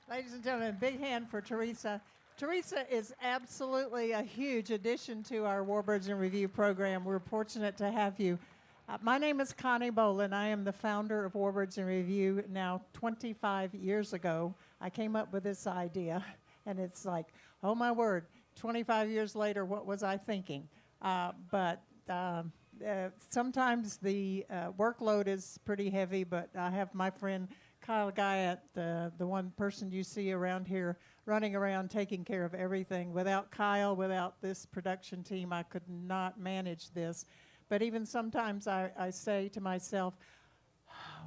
Ladies and gentlemen, big hand for Teresa. Teresa is absolutely a huge addition to our Warbirds in Review program. We're fortunate to have you. My name is Connie Boland. I am the founder of Warbirds in Review. Now, 25 years ago, I came up with this idea, and it's like, oh my word, 25 years later, what was I thinking? Sometimes the workload is pretty heavy, but I have my friend Kyle Guyett, the one person you see around here running around taking care of everything. Without Kyle, without this production team, I could not manage this. But even sometimes I say to myself,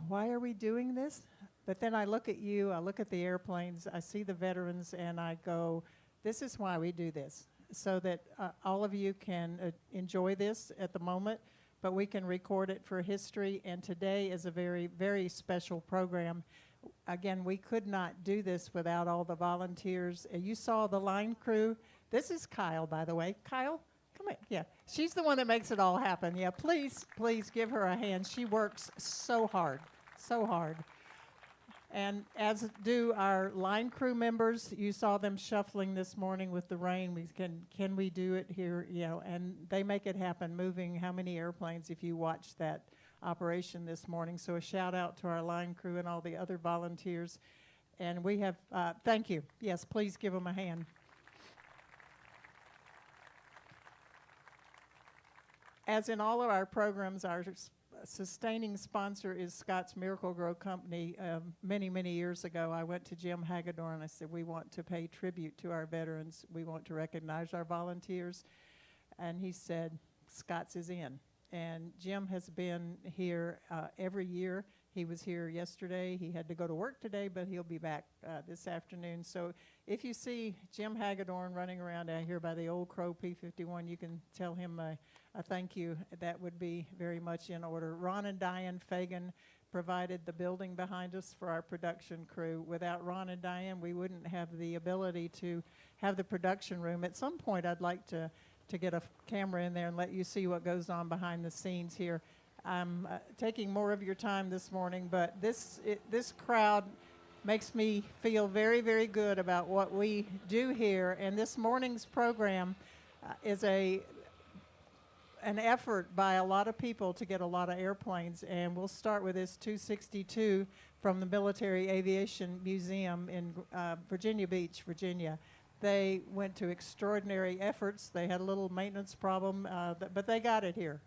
why are we doing this? But then I look at you, I look at the airplanes, I see the veterans, and I go, this is why we do this, so that all of you can enjoy this at the moment, but we can record it for history. And today is a very, very special program. Again, we could not do this without all the volunteers. You saw the line crew. This is Kyle, by the way. Kyle, come here. Yeah, she's the one that makes it all happen. Yeah, please give her a hand. She works so hard, so hard. And as do our line crew members, you saw them shuffling this morning with the rain. Can we do it here? You know, and they make it happen, moving how many airplanes if you watch that operation this morning. So a shout out to our line crew and all the other volunteers. And we have, thank you. Yes, please give them a hand. As in all of our programs, our sustaining sponsor is Scott's Miracle-Gro company. Many, many years ago, I went to Jim Hagedorn and I said, we want to pay tribute to our veterans. We want to recognize our volunteers. And he said, Scott's is in. And Jim has been here every year. He was here yesterday. He had to go to work today, but he'll be back this afternoon. So if you see Jim Hagedorn running around out here by the old Crow P-51, you can tell him a thank you. That would be very much in order. Ron and Diane Fagen provided the building behind us for our production crew. Without Ron and Diane, we wouldn't have the ability to have the production room. At some point, I'd like to get a camera in there and let you see what goes on behind the scenes here. I'm taking more of your time this morning, but this crowd makes me feel very, very good about what we do here. And this morning's program is an effort by a lot of people to get a lot of airplanes. And we'll start with this 262 from the Military Aviation Museum in Virginia Beach, Virginia. They went to extraordinary efforts. They had a little maintenance problem, but they got it here.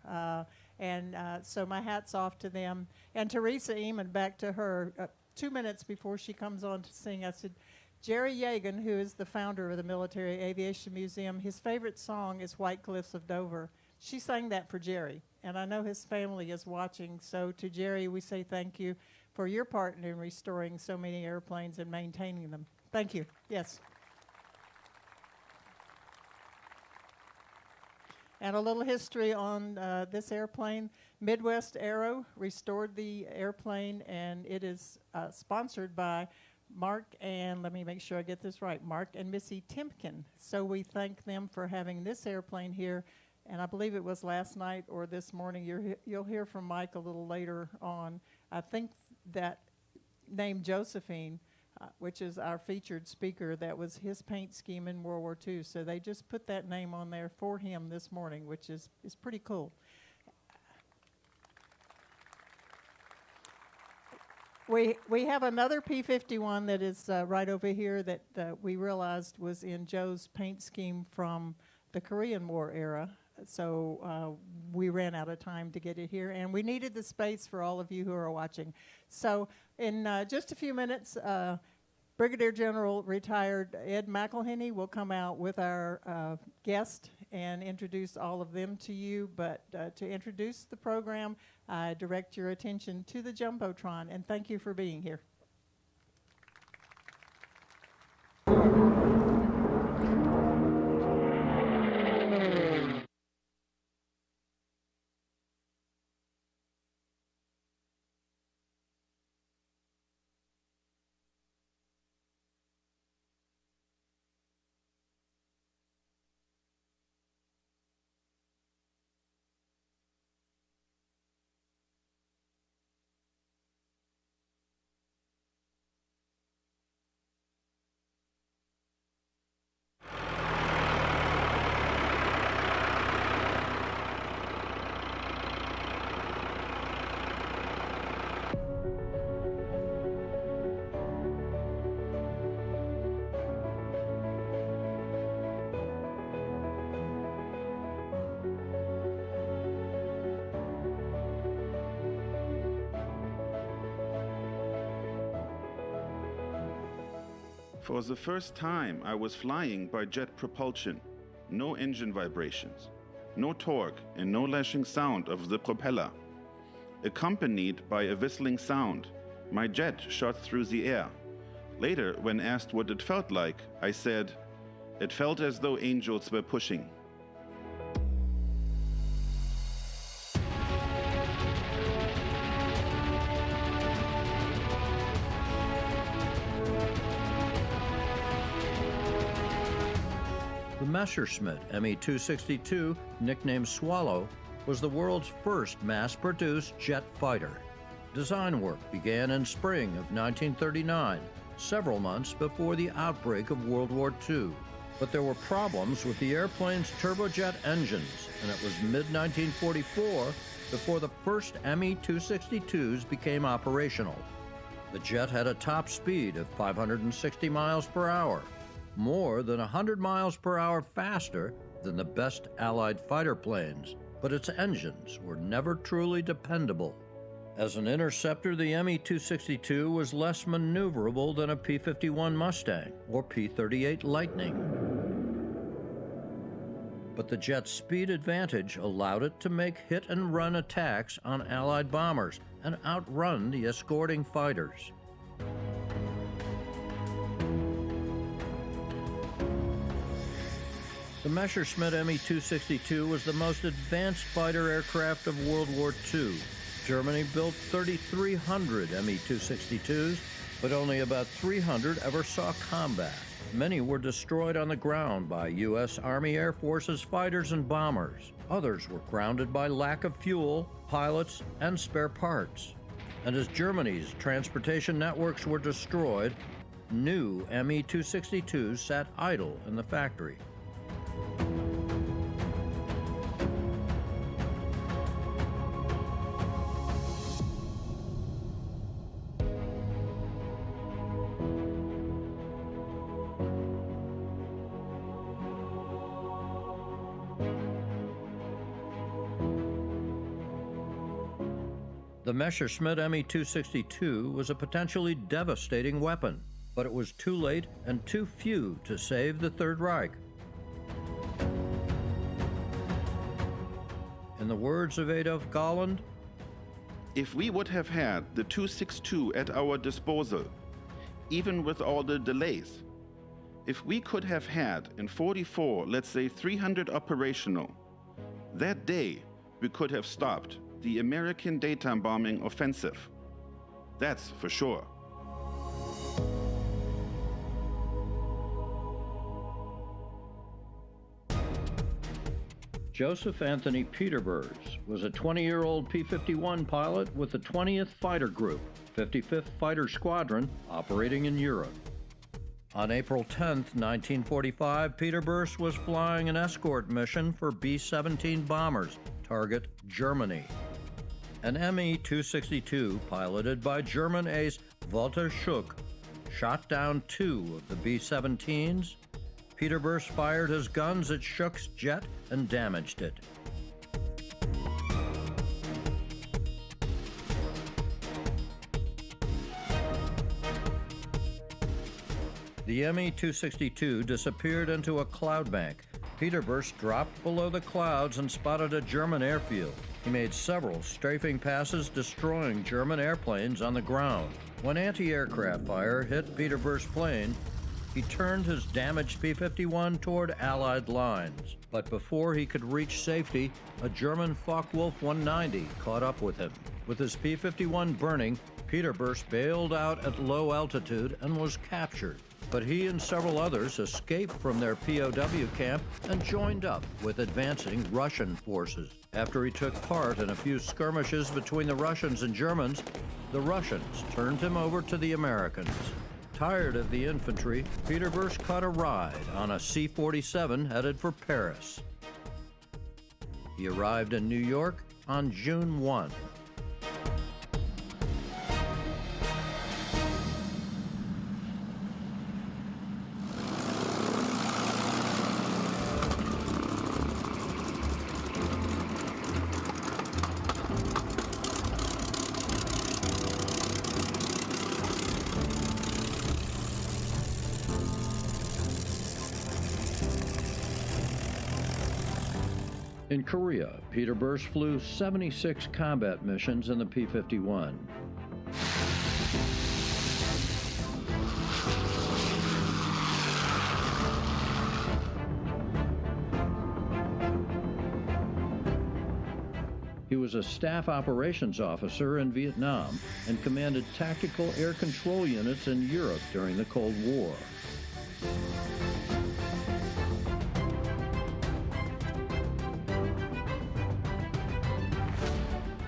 So my hat's off to them. And Teresa Eamon, back to her, 2 minutes before she comes on to sing, I said, Jerry Yeagan, who is the founder of the Military Aviation Museum, his favorite song is White Cliffs of Dover. She sang that for Jerry, and I know his family is watching. So to Jerry, we say thank you for your part in restoring so many airplanes and maintaining them. Thank you. Yes. And a little history on this airplane. Midwest Aero restored the airplane, and it is sponsored by Mark and, let me make sure I get this right, Mark and Missy Timken. So we thank them for having this airplane here, and I believe it was last night or this morning. You'll hear from Mike a little later on. I think that name Josephine, which is our featured speaker, that was his paint scheme in World War II. So they just put that name on there for him this morning, which is pretty cool. We have another P-51 that is right over here that we realized was in Joe's paint scheme from the Korean War era. So we ran out of time to get it here, and we needed the space for all of you who are watching. So in just a few minutes, Brigadier General retired Ed McElhenney will come out with our guest and introduce all of them to you. But to introduce the program, I direct your attention to the Jumbotron, and thank you for being here. For the first time, I was flying by jet propulsion. No engine vibrations, no torque, and no lashing sound of the propeller. Accompanied by a whistling sound, my jet shot through the air. Later, when asked what it felt like, I said, "It felt as though angels were pushing." The Messerschmitt Me-262, nicknamed Swallow, was the world's first mass-produced jet fighter. Design work began in spring of 1939, several months before the outbreak of World War II. But there were problems with the airplane's turbojet engines, and it was mid-1944 before the first Me-262s became operational. The jet had a top speed of 560 miles per hour, more than 100 miles per hour faster than the best Allied fighter planes, but its engines were never truly dependable. As an interceptor, the Me-262 was less maneuverable than a P-51 Mustang or P-38 Lightning. But the jet's speed advantage allowed it to make hit-and-run attacks on Allied bombers and outrun the escorting fighters. The Messerschmitt Me-262 was the most advanced fighter aircraft of World War II. Germany built 3,300 Me-262s, but only about 300 ever saw combat. Many were destroyed on the ground by U.S. Army Air Force's fighters and bombers. Others were grounded by lack of fuel, pilots, and spare parts. And as Germany's transportation networks were destroyed, new Me-262s sat idle in the factory. The Messerschmitt Me-262 was a potentially devastating weapon, but it was too late and too few to save the Third Reich. In the words of Adolf Galland, If we would have had the 262 at our disposal, even with all the delays, if we could have had in 44, let's say 300 operational, that day we could have stopped the American daytime bombing offensive. That's for sure. Joseph Anthony Peterburs was a 20-year-old P-51 pilot with the 20th Fighter Group, 55th Fighter Squadron, operating in Europe. On April 10, 1945, Peterburs was flying an escort mission for B-17 bombers, target Germany. An Me-262, piloted by German ace Walter Schuck, shot down 2 of the B-17s. Peterburs fired his guns at Schuck's jet and damaged it. The Me-262 disappeared into a cloud bank. Peterburs dropped below the clouds and spotted a German airfield. He made several strafing passes, destroying German airplanes on the ground. When anti-aircraft fire hit Peterburs' plane, he turned his damaged P-51 toward Allied lines. But before he could reach safety, a German Focke-Wulf 190 caught up with him. With his P-51 burning, Peterburs bailed out at low altitude and was captured. But he and several others escaped from their POW camp and joined up with advancing Russian forces. After he took part in a few skirmishes between the Russians and Germans, the Russians turned him over to the Americans. Tired of the infantry, Peterburs caught a ride on a C-47 headed for Paris. He arrived in New York on June 1. In Korea, Peterburs flew 76 combat missions in the P-51. He was a staff operations officer in Vietnam and commanded tactical air control units in Europe during the Cold War.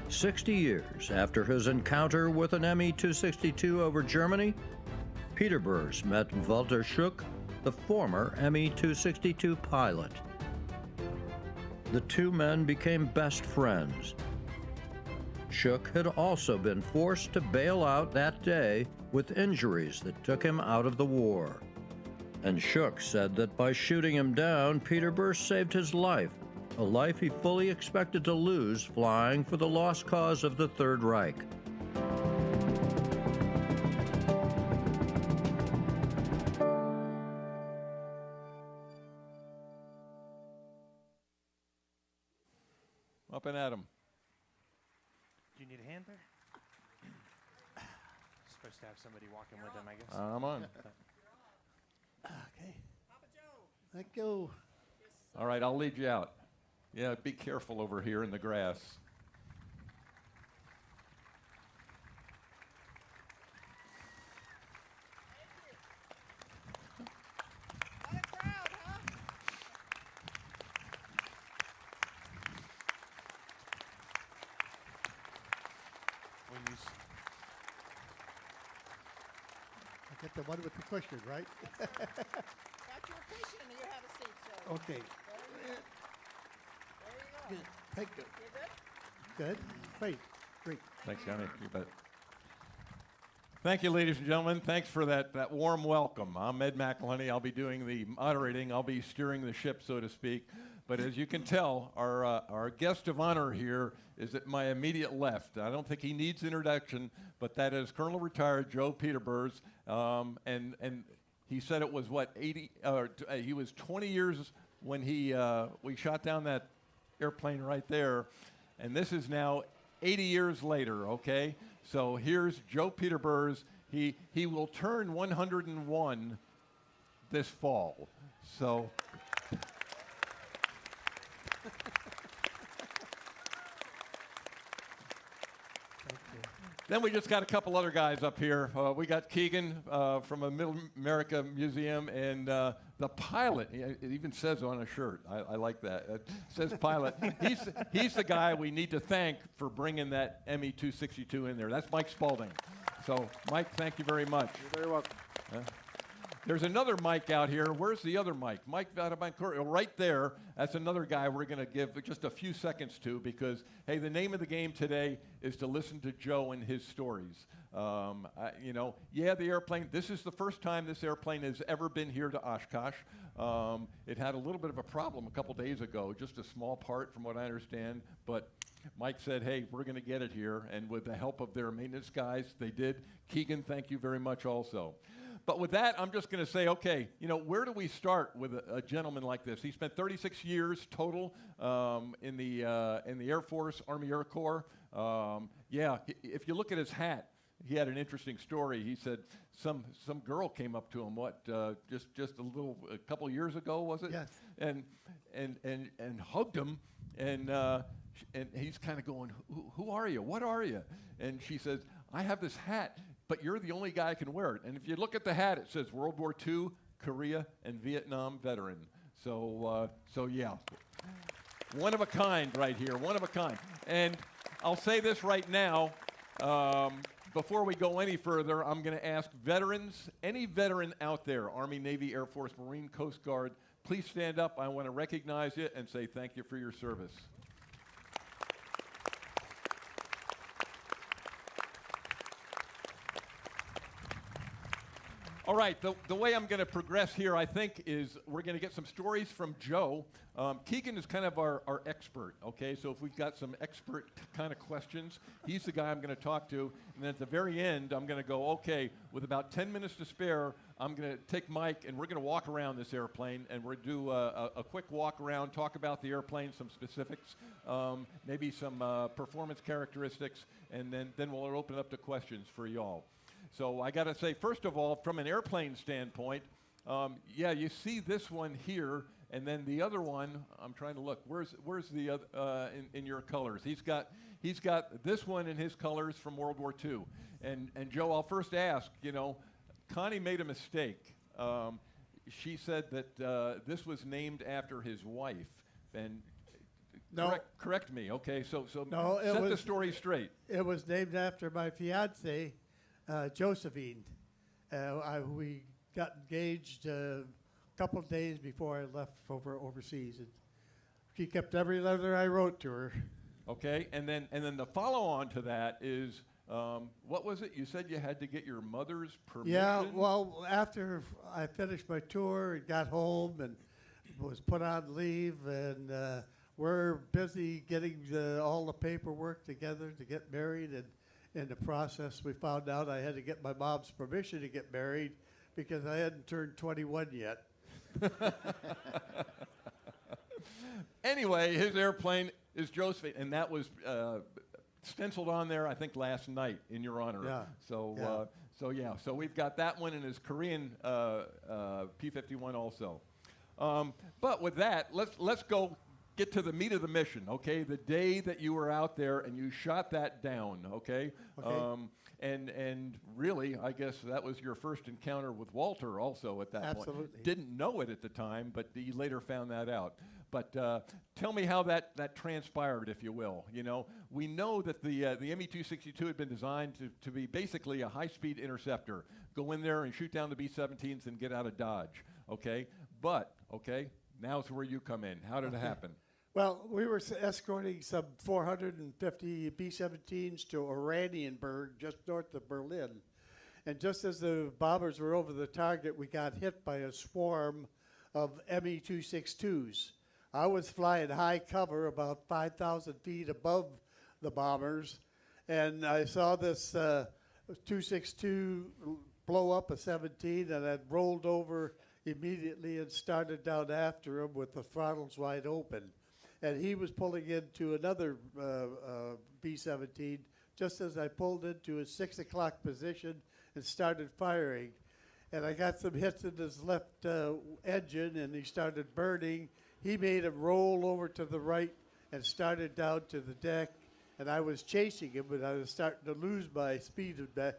"60 years after his encounter with an Me-262 over Germany, Peterburs met Walter Schuck, the former Me-262 pilot. The two men became best friends. Schuck had also been forced to bail out that day with injuries that took him out of the war. And Schuck said that by shooting him down, Peterburs saved his life, a life he fully expected to lose flying for the lost cause of the Third Reich. Up and at 'em. Do you need a hand there? Supposed to have somebody walking with them, I guess. I'm on. Okay. Let go. All right, I'll lead you out. Yeah, be careful over here in the grass. I get the one with the cushion, right? Got your cushion and you have a seat, sir. Okay. There you go. Good. Thank you. You're good? Good. Great. Great. Thanks, Johnny. You bet. Thank you, ladies and gentlemen. Thanks for that warm welcome. I'm Ed McElhenney. I'll be doing the moderating. I'll be steering the ship, so to speak. But as you can tell, our guest of honor here is at my immediate left. I don't think he needs introduction, but that is Colonel Retired Joe Peterburs. And he said it was, what, 80, he was 20 years when we shot down that airplane right there. And this is now 80 years later, okay? So here's Joe Peterburs. He will turn 101 this fall. So... Then we just got a couple other guys up here. We got Keegan from the Middle-America Museum, and the pilot. It even says on a shirt. I like that. It says pilot. He's the guy we need to thank for bringing that Me-262 in there. That's Mike Spaulding. So, Mike, thank you very much. You're very welcome. There's another Mike out here. Where's the other Mike? Mike Vadabancourt, right there. That's another guy we're going to give just a few seconds to because, hey, the name of the game today is to listen to Joe and his stories. The airplane, this is the first time this airplane has ever been here to Oshkosh. It had a little bit of a problem a couple days ago, just a small part from what I understand, but Mike said, hey, we're going to get it here, and with the help of their maintenance guys, they did. Keegan, thank you very much also. But with that, I'm just going to say, okay, where do we start with a gentleman like this? He spent 36 years total in the Air Force, Army Air Corps. If you look at his hat, he had an interesting story. He said some girl came up to him, just a couple years ago, was it? Yes. And hugged him, and he's kind of going, who are you? What are you? And she says, I have this hat, but you're the only guy who can wear it. And if you look at the hat, it says World War II, Korea, and Vietnam veteran. So yeah, one of a kind right here, one of a kind. And I'll say this right now, before we go any further, I'm going to ask veterans, any veteran out there, Army, Navy, Air Force, Marine, Coast Guard, please stand up. I want to recognize you and say thank you for your service. All right, the way I'm going to progress here, I think, is we're going to get some stories from Joe. Keegan is kind of our expert, okay? So if we've got some expert kind of questions, he's the guy I'm going to talk to. And then at the very end, I'm going to go, okay, with about 10 minutes to spare, I'm going to take Mike, and we're going to walk around this airplane, and we're going to do a quick walk around, talk about the airplane, some specifics, maybe some performance characteristics, and then we'll open it up to questions for y'all. So I got to say, first of all, from an airplane standpoint, yeah, you see this one here, and then the other one. I'm trying to look. Where's the other in your colors? He's got this one in his colors from World War II. And Joe, I'll first ask. You know, Connie made a mistake. She said that this was named after his wife, and No. correct me. Okay, so No, set the story straight. It was named after my fiance, Josephine. We got engaged a couple of days before I left overseas, and she kept every letter I wrote to her. Okay, and then the follow-on to that is, what was it? You said you had to get your mother's permission? Yeah, well, after I finished my tour and got home and was put on leave, and we're busy getting all the paperwork together to get married, and in the process we found out I had to get my mom's permission to get married because I hadn't turned 21 yet. Anyway, his airplane is Josephine, and that was stenciled on there, I think, last night in your honor. Yeah. So we've got that one and his Korean P-51 also. But with that, let's go get to the meat of the mission. Okay, the day that you were out there and you shot that down. Okay. Okay. And really, I guess that was your first encounter with Walter also at that point. Absolutely. Didn't know it at the time, but you later found that out. But tell me how that transpired, if you will. You know, we know that the Me-262 had been designed to be basically a high-speed interceptor. Go in there and shoot down the B-17s and get out of Dodge. Okay, but now's where you come in. How did it happen? Well, we were escorting some 450 B-17s to Oranienburg, just north of Berlin. And just as the bombers were over the target, we got hit by a swarm of Me-262s. I was flying high cover about 5,000 feet above the bombers, and I saw this 262 blow up a 17, and I rolled over immediately and started down after him with the throttles wide open. And he was pulling into another B-17 just as I pulled into his 6 o'clock position and started firing. And I got some hits in his left engine, and he started burning. He made him roll over to the right and started down to the deck. And I was chasing him, but I was starting to lose my speed, the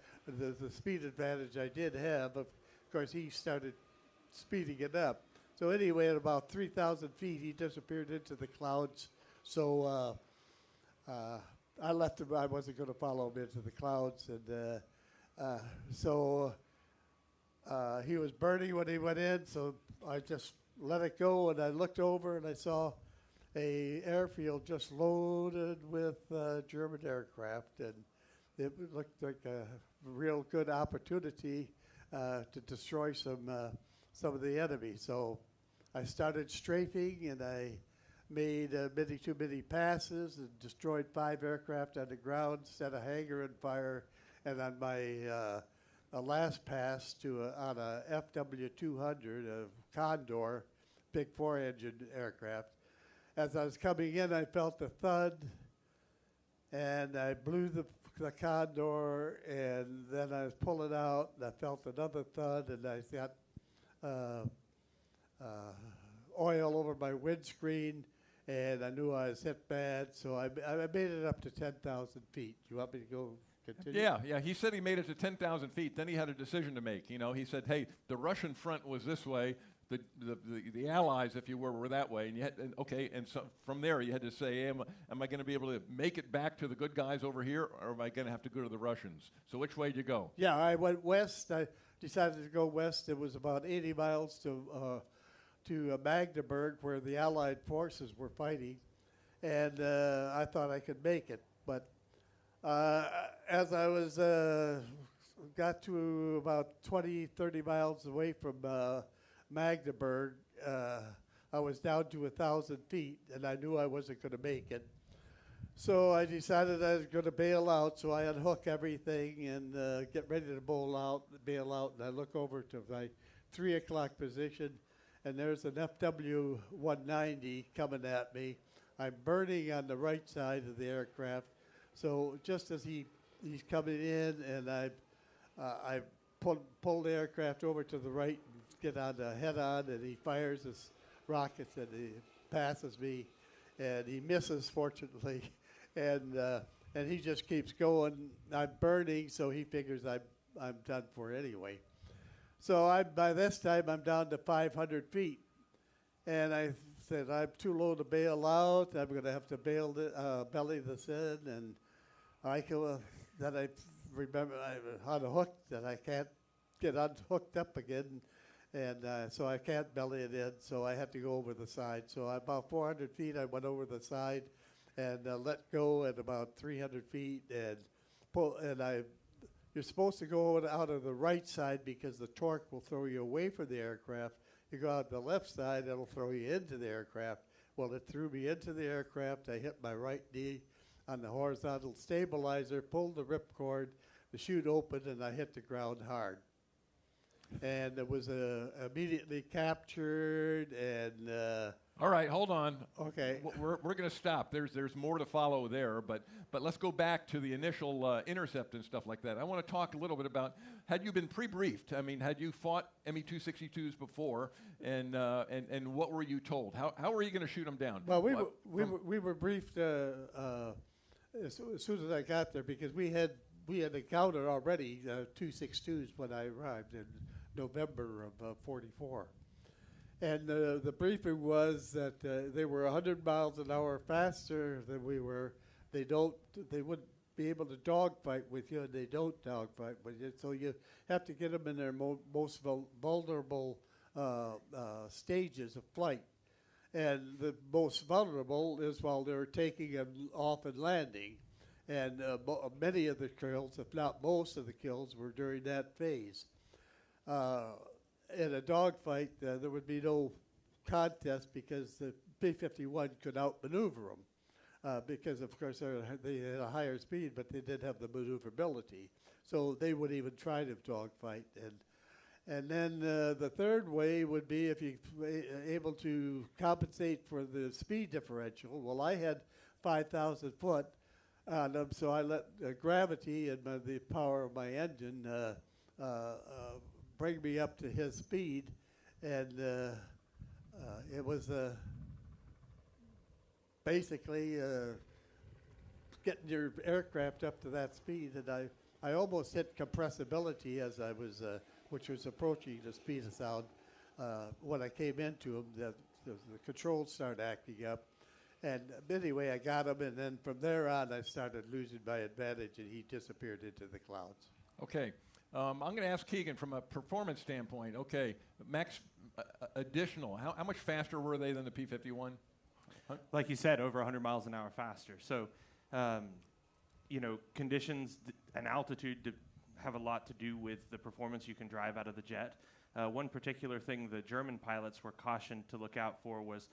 speed advantage I did have. Of course, he started speeding it up. So anyway, at about 3,000 feet, he disappeared into the clouds. So I left him. I wasn't going to follow him into the clouds. And so he was burning when he went in, so I just let it go. And I looked over, and I saw a airfield just loaded with German aircraft. And it looked like a real good opportunity to destroy some of the enemy. So I started strafing, and I made too many passes and destroyed 5 aircraft on the ground, set a hangar on fire, and on my last pass on a FW-200, a Condor, big 4-engine aircraft. As I was coming in, I felt a thud, and I blew the Condor, and then I was pulling out, and I felt another thud, and I got oil over my windscreen, and I knew I was hit bad, so I made it up to 10,000 feet. You want me to go continue? Yeah. He said he made it to 10,000 feet. Then he had a decision to make. You know, he said, "Hey, the Russian front was this way. The Allies, if you were that way." And you had, and so from there you had to say, "Am I going to be able to make it back to the good guys over here, or am I going to have to go to the Russians?" So which way did you go? Yeah, I went west. I decided to go west. It was about 80 miles to Magdeburg, where the Allied forces were fighting, and I thought I could make it. But as I was got to about 20, 30 miles away from Magdeburg, I was down to 1,000 feet, and I knew I wasn't going to make it. So I decided I was going to bail out, so I unhook everything and get ready to bail out, and I look over to my 3 o'clock position, and there's an FW-190 coming at me. I'm burning on the right side of the aircraft, so just as he's coming in, and I pull the aircraft over to the right and get on the head-on, and he fires his rockets, and he passes me, and he misses, fortunately. And he just keeps going. I'm burning, so he figures I'm done for anyway. So by this time, I'm down to 500 feet. And I said, I'm too low to bail out. I'm going to have to belly this in. And then I remember I had a hook that I can't get unhooked up again. And so I can't belly it in, so I have to go over the side. So about 400 feet, I went over the side and let go at about 300 feet and pull. And you're supposed to go out of the right side because the torque will throw you away from the aircraft. You go out the left side, it'll throw you into the aircraft. Well, it threw me into the aircraft. I hit my right knee on the horizontal stabilizer, pulled the ripcord, the chute opened, and I hit the ground hard. And it was immediately captured, and All right, hold on. Okay. We're going to stop. There's more to follow there, but let's go back to the initial intercept and stuff like that. I want to talk a little bit about, had you been pre-briefed? I mean, had you fought Me-262s before, and what were you told? How were you going to shoot them down? Well, we were briefed as soon as I got there, because we had encountered already 262s when I arrived in November of 44. And the briefing was that they were 100 miles an hour faster than we were. They wouldn't be able to dogfight with you, and they don't dogfight with you. So you have to get them in their most vulnerable stages of flight. And the most vulnerable is while they're taking them off and landing. And many of the kills, if not most of the kills, were during that phase. In a dogfight, there would be no contest because the P-51 could outmaneuver them because, of course, they had a higher speed, but they did have the maneuverability. So they would even try to dogfight. And then the third way would be if you're able to compensate for the speed differential. Well, I had 5,000 foot on them, so I let gravity and the power of my engine bring me up to his speed, and it was basically getting your aircraft up to that speed, and I almost hit compressibility as I was, which was approaching the speed of sound. When I came into him, the controls started acting up, and anyway, I got him, and then from there on, I started losing my advantage, and he disappeared into the clouds. Okay. I'm going to ask Keegan from a performance standpoint. Okay, max additional. How much faster were they than the P-51? Like you said, over 100 miles an hour faster. So, conditions and altitude have a lot to do with the performance you can drive out of the jet. One particular thing the German pilots were cautioned to look out for was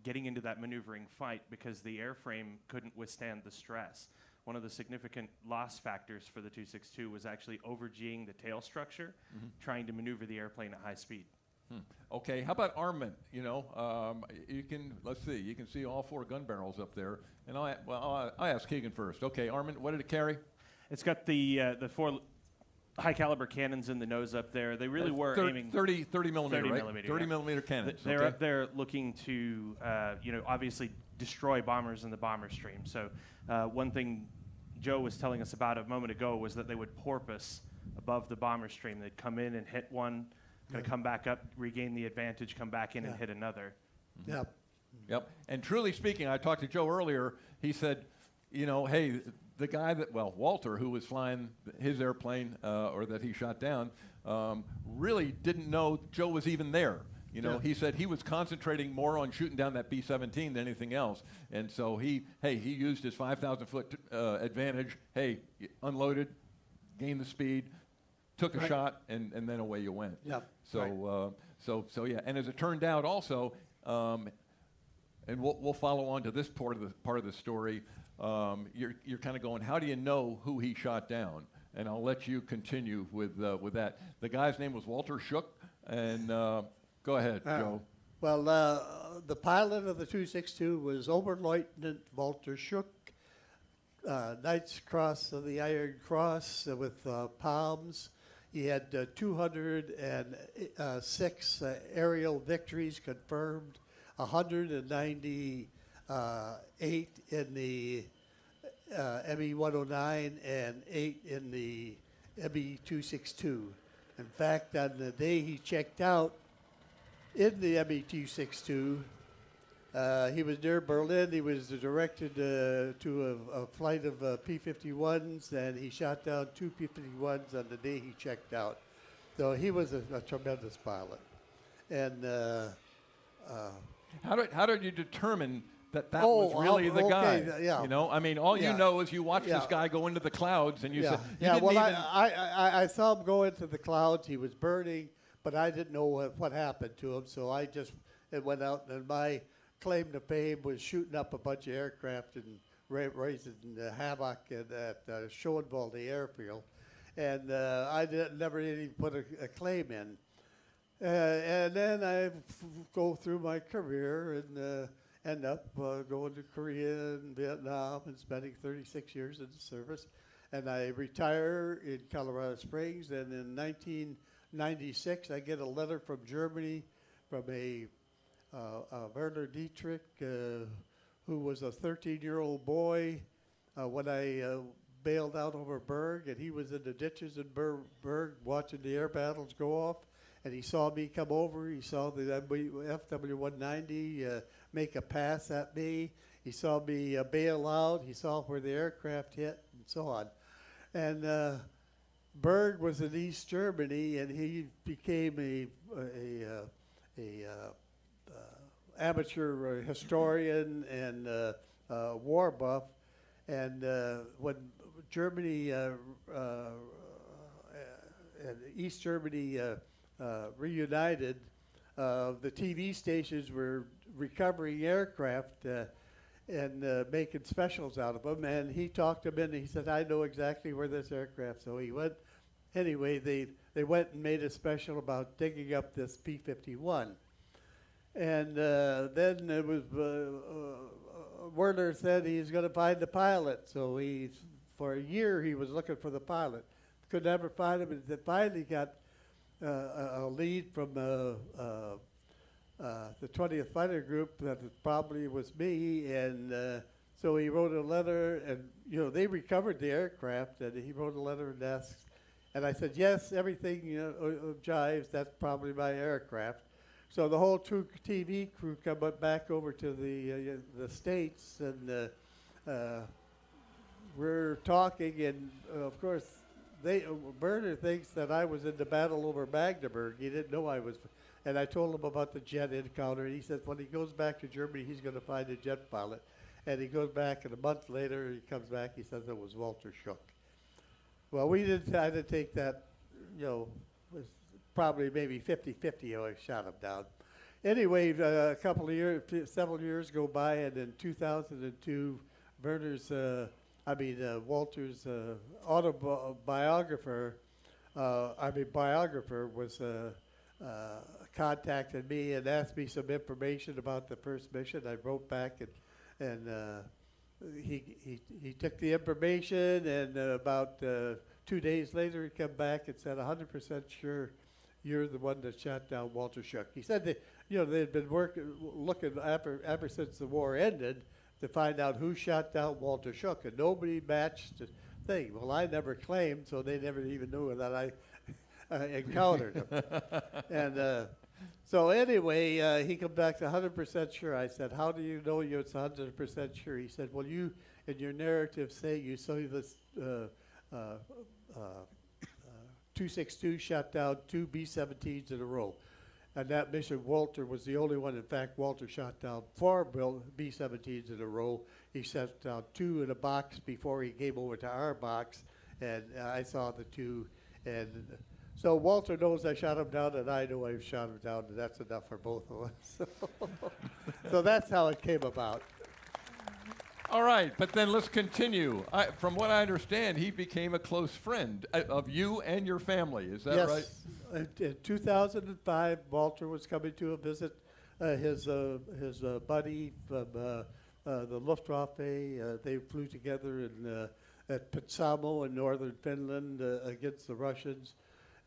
getting into that maneuvering fight because the airframe couldn't withstand the stress. One of the significant loss factors for the 262 was actually over-G'ing the tail structure, trying to maneuver the airplane at high speed. Okay, how about armament? Let's see, you can see all 4 gun barrels up there. And I'll ask Keegan first. Okay, armament, what did it carry? It's got the 4 high caliber cannons in the nose up there. They really were aiming 30 millimeter, 30 right? millimeter, 30 yeah. millimeter cannons. They're okay. up there looking to, obviously destroy bombers in the bomber stream. So one thing Joe was telling us about a moment ago was that they would porpoise above the bomber stream. They'd come in and hit one, come back up, regain the advantage, come back in and hit another. Yep. And truly speaking, I talked to Joe earlier. He said, hey, the guy Walter, who was flying his airplane or that he shot down, really didn't know Joe was even there. He said he was concentrating more on shooting down that B-17 than anything else. And so he used his 5,000 foot advantage. Hey, unloaded, gained the speed, took a shot, and then away you went. Yep. So, so yeah. And as it turned out, also, and we'll follow on to this part of the story. You're kind of going, how do you know who he shot down? And I'll let you continue with that. The guy's name was Walter Shook, and go ahead, Joe. Well, the pilot of the 262 was Oberleutnant Walter Shook, Knight's Cross of the Iron Cross with palms. He had 206 aerial victories confirmed, 198 in the ME-109 and 8 in the ME-262. In fact, on the day he checked out in the ME-262, he was near Berlin. He was directed to a flight of P-51s, and he shot down 2 P-51s on the day he checked out. So he was a tremendous pilot. And how did you determine that was really the guy? Yeah. You know, I mean, all you know is you watch this guy go into the clouds, and you said, I saw him go into the clouds. He was burning, but I didn't know what happened to him, so I just went out, and my claim to fame was shooting up a bunch of aircraft and raising havoc at Schoenwald, the airfield, and I never even put a claim in. And then I go through my career and end up going to Korea and Vietnam and spending 36 years in the service. And I retire in Colorado Springs, and in 1996 I get a letter from Germany from a Werner Dietrich, who was a 13-year-old boy when I bailed out over Berg, and he was in the ditches in Berg watching the air battles go off, and he saw me come over. He saw the FW-190 make a pass at me. He saw me bail out. He saw where the aircraft hit, and so on. And Berg was in East Germany, and he became a amateur historian and war buff. And when Germany and East Germany reunited, the TV stations were recovering aircraft and making specials out of them. And he talked him in, and he said, I know exactly where this aircraft. So he went. Anyway, they went and made a special about digging up this P-51. And then it was Werner said he's going to find the pilot. So for a year he was looking for the pilot. Could never find him, and then finally got a lead from the 20th Fighter Group that probably was me. And so he wrote a letter, and they recovered the aircraft, and he wrote a letter and asked. And I said, yes, everything jives. That's probably my aircraft. So the whole TV crew come back over to the States, and we're talking, and of course, Werner thinks that I was in the battle over Magdeburg. He didn't know I was, and I told him about the jet encounter, and he said when he goes back to Germany, he's going to find a jet pilot. And he goes back, and a month later, he comes back, he says it was Walter Shook. Well, we didn't try to take that, was probably maybe 50-50 I shot him down. Anyway, several years go by, and in 2002, Walter's biographer was contacted me and asked me some information about the first mission. I wrote back, and he took the information, and about 2 days later he came back and said 100% sure you're the one that shot down Walter Shook. He said that they'd been looking ever since the war ended to find out who shot down Walter Shook, and nobody matched the thing. Well, I never claimed, so they never even knew that I encountered him. And so anyway, he came back to 100% sure. I said, how do you know you're 100% sure? He said, well, you, in your narrative, say you saw this 262 shot down 2 B-17s in a row. And that mission, Walter was the only one. In fact, Walter shot down 4 B-17s in a row. He shot down 2 in a box before he came over to our box, and I saw the 2 And so Walter knows I shot him down, and I know I shot him down, and that's enough for both of us. So that's how it came about. All right, but then let's continue. From what I understand, he became a close friend of you and your family. Is that right? Yes. In 2005, Walter was coming to visit his buddy from the Luftwaffe. They flew together at Petsamo in northern Finland against the Russians.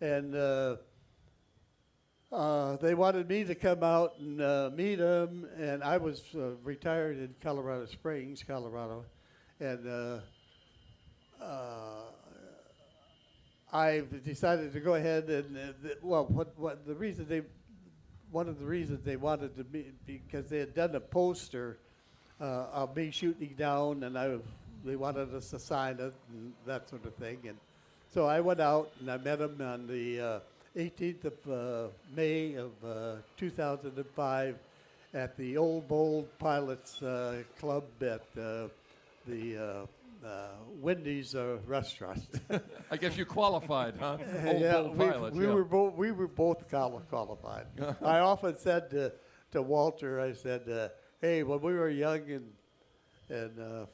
And they wanted me to come out and meet him, and I was retired in Colorado Springs, Colorado, and I decided to go ahead and one of the reasons they wanted to meet, because they had done a poster of me shooting down, and they wanted us to sign it and that sort of thing, and so I went out and I met him on the 18th of May of 2005 at the Old Bold Pilots Club at the Wendy's restaurant. I guess you qualified, huh? Old Yeah, Bold Pilots. we were both qualified. I often said to Walter, I said, hey, when we were young and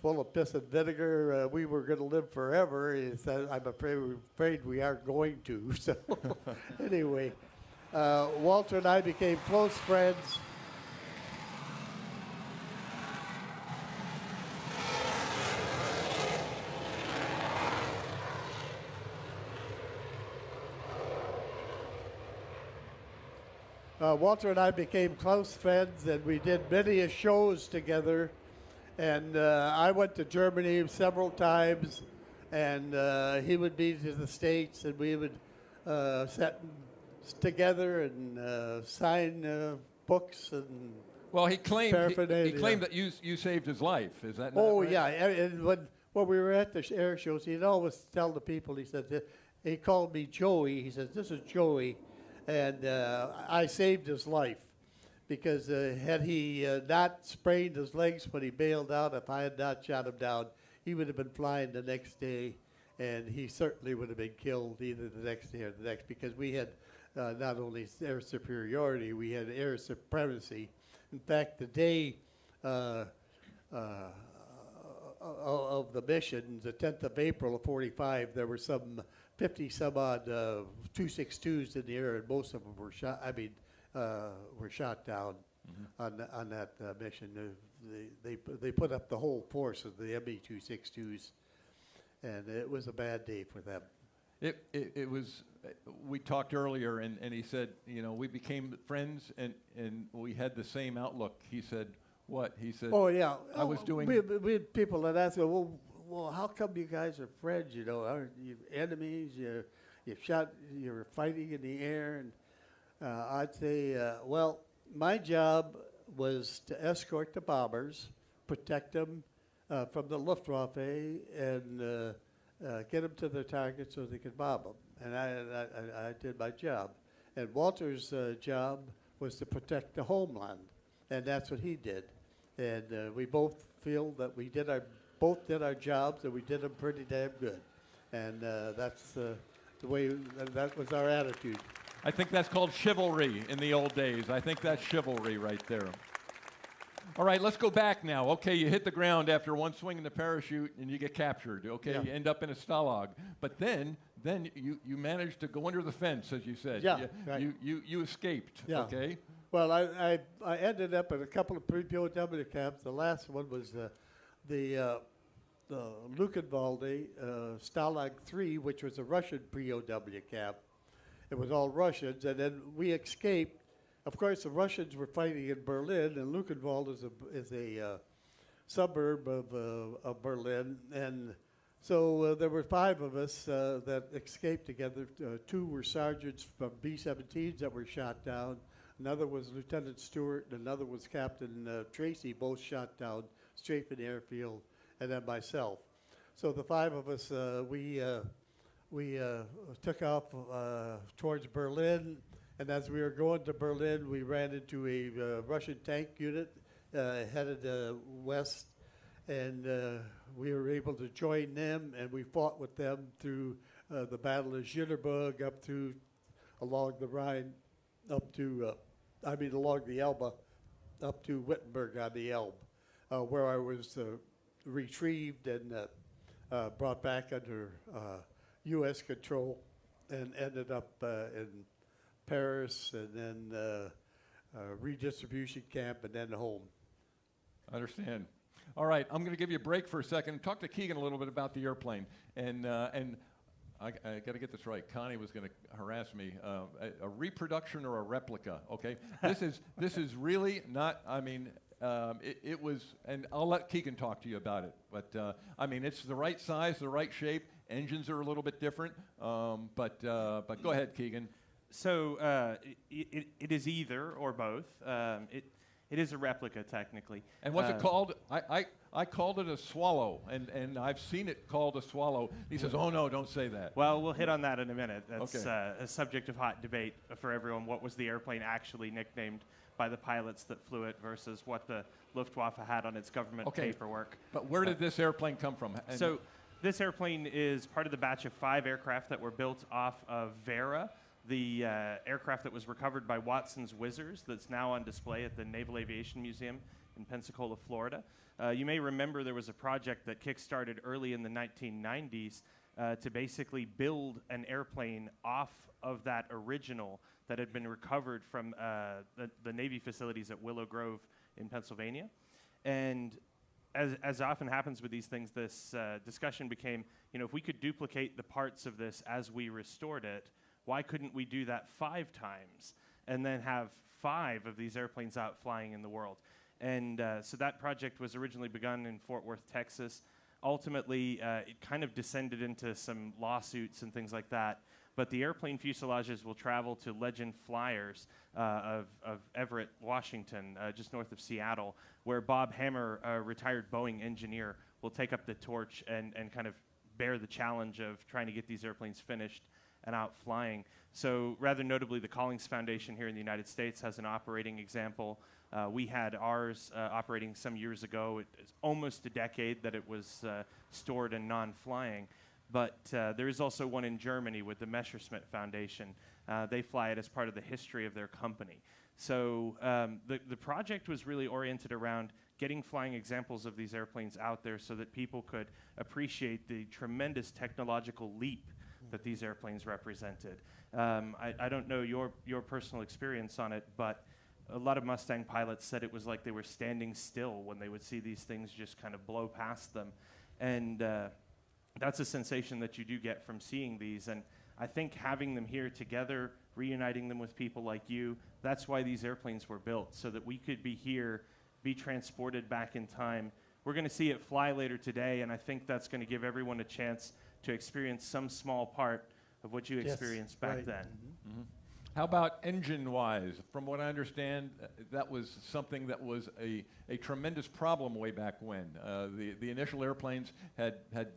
full of piss and vinegar, we were going to live forever. He said, I'm afraid we aren't going to. So anyway, Walter and I became close friends. Walter and I became close friends, and we did many shows together. And I went to Germany several times, and he would be to the States, and we would sit together and sign books and well, he claimed paraphernalia. that you saved his life. Is that not Oh, right? yeah. And when we were at the air shows, he'd always tell the people, he said, he called me Joey. He says, this is Joey, and I saved his life. Because had he not sprained his legs when he bailed out, if I had not shot him down, he would have been flying the next day, and he certainly would have been killed either the next day or the next, because we had not only air superiority, we had air supremacy. In fact, the day of the mission, the 10th of April of 45, there were some 50-some-odd 262s in the air, and most of them were shot. Were shot down on that mission. They put up the whole force of the ME-262s, and it was a bad day for them. It was. We talked earlier, and he said, we became friends, and we had the same outlook. He said, what? He said, oh yeah, I was doing. We had people that asked, well, how come you guys are friends? Aren't you enemies? You're fighting in the air, and I'd say, well, my job was to escort the bombers, protect them from the Luftwaffe, and get them to their target so they could bomb them. And I did my job. And Walter's job was to protect the homeland, and that's what he did. And we both feel that we both did our jobs, and we did them pretty damn good. And that's the way, that was our attitude. I think that's called chivalry in the old days. I think that's chivalry right there. All right, let's go back now. Okay, you hit the ground after one swing in the parachute and you get captured. Okay, Yeah. You end up in a stalag. But then you managed to go under the fence, as you said. Yeah, right. You escaped. Yeah. Okay. Well, I ended up at a couple of pre-POW camps. The last one was the Luckenwalde Stalag 3, which was a Russian POW camp. It was all Russians, and then we escaped. Of course, the Russians were fighting in Berlin, and Luckenwalde is a suburb of Berlin. And so there were 5 of us that escaped together. 2 were sergeants from B-17s that were shot down. Another was Lieutenant Stewart, and another was Captain Tracy, both shot down straight from the airfield, and then myself. So the 5 of us, we took off towards Berlin, and as we were going to Berlin, we ran into a Russian tank unit headed west, and we were able to join them, and we fought with them through the Battle of Jitterbug up through along the Rhine, up to, along the Elbe, up to Wittenberg on the Elbe, where I was retrieved and brought back under U.S. control and ended up in Paris and then redistribution camp and then home. I understand. All right, I'm going to give you a break for a second. Talk to Keegan a little bit about the airplane. And I got to get this right. Connie was going to harass me. A reproduction or a replica, okay? This is really not, it was, and I'll let Keegan talk to you about it. But, it's the right size, the right shape. Engines are a little bit different. But go ahead, Keegan. So it is either or both. It is a replica, technically. And what's it called? I called it a swallow, and I've seen it called a swallow. He says, oh, no, don't say that. Well, we'll hit on that in a minute. That's okay. A subject of hot debate for everyone. What was the airplane actually nicknamed by the pilots that flew it versus what the Luftwaffe had on its government paperwork. But where did this airplane come from? And so this airplane is part of the batch of 5 aircraft that were built off of Vera, the aircraft that was recovered by Watson's Whizzers that's now on display at the Naval Aviation Museum in Pensacola, Florida. You may remember there was a project that kick-started early in the 1990s to basically build an airplane off of that original that had been recovered from the Navy facilities at Willow Grove in Pennsylvania. And as often happens with these things, this discussion became, if we could duplicate the parts of this as we restored it, why couldn't we do that 5 times and then have 5 of these airplanes out flying in the world? And so that project was originally begun in Fort Worth, Texas. Ultimately, it kind of descended into some lawsuits and things like that. But the airplane fuselages will travel to Legend Flyers of Everett, Washington, just north of Seattle, where Bob Hammer, a retired Boeing engineer, will take up the torch and kind of bear the challenge of trying to get these airplanes finished and out flying. So rather notably, the Collings Foundation here in the United States has an operating example. We had ours operating some years ago. It's almost a decade that it was stored and non-flying. But there is also one in Germany with the Messerschmitt Foundation. They fly it as part of the history of their company. So the project was really oriented around getting flying examples of these airplanes out there so that people could appreciate the tremendous technological leap that these airplanes represented. I don't know your personal experience on it, but a lot of Mustang pilots said it was like they were standing still when they would see these things just kind of blow past them. And that's a sensation that you do get from seeing these. And I think having them here together, reuniting them with people like you, that's why these airplanes were built, so that we could be here, be transported back in time. We're going to see it fly later today, and I think that's going to give everyone a chance to experience some small part of what you experienced back then. Mm-hmm. Mm-hmm. How about engine-wise? From what I understand, that was something that was a tremendous problem way back when. The initial airplanes had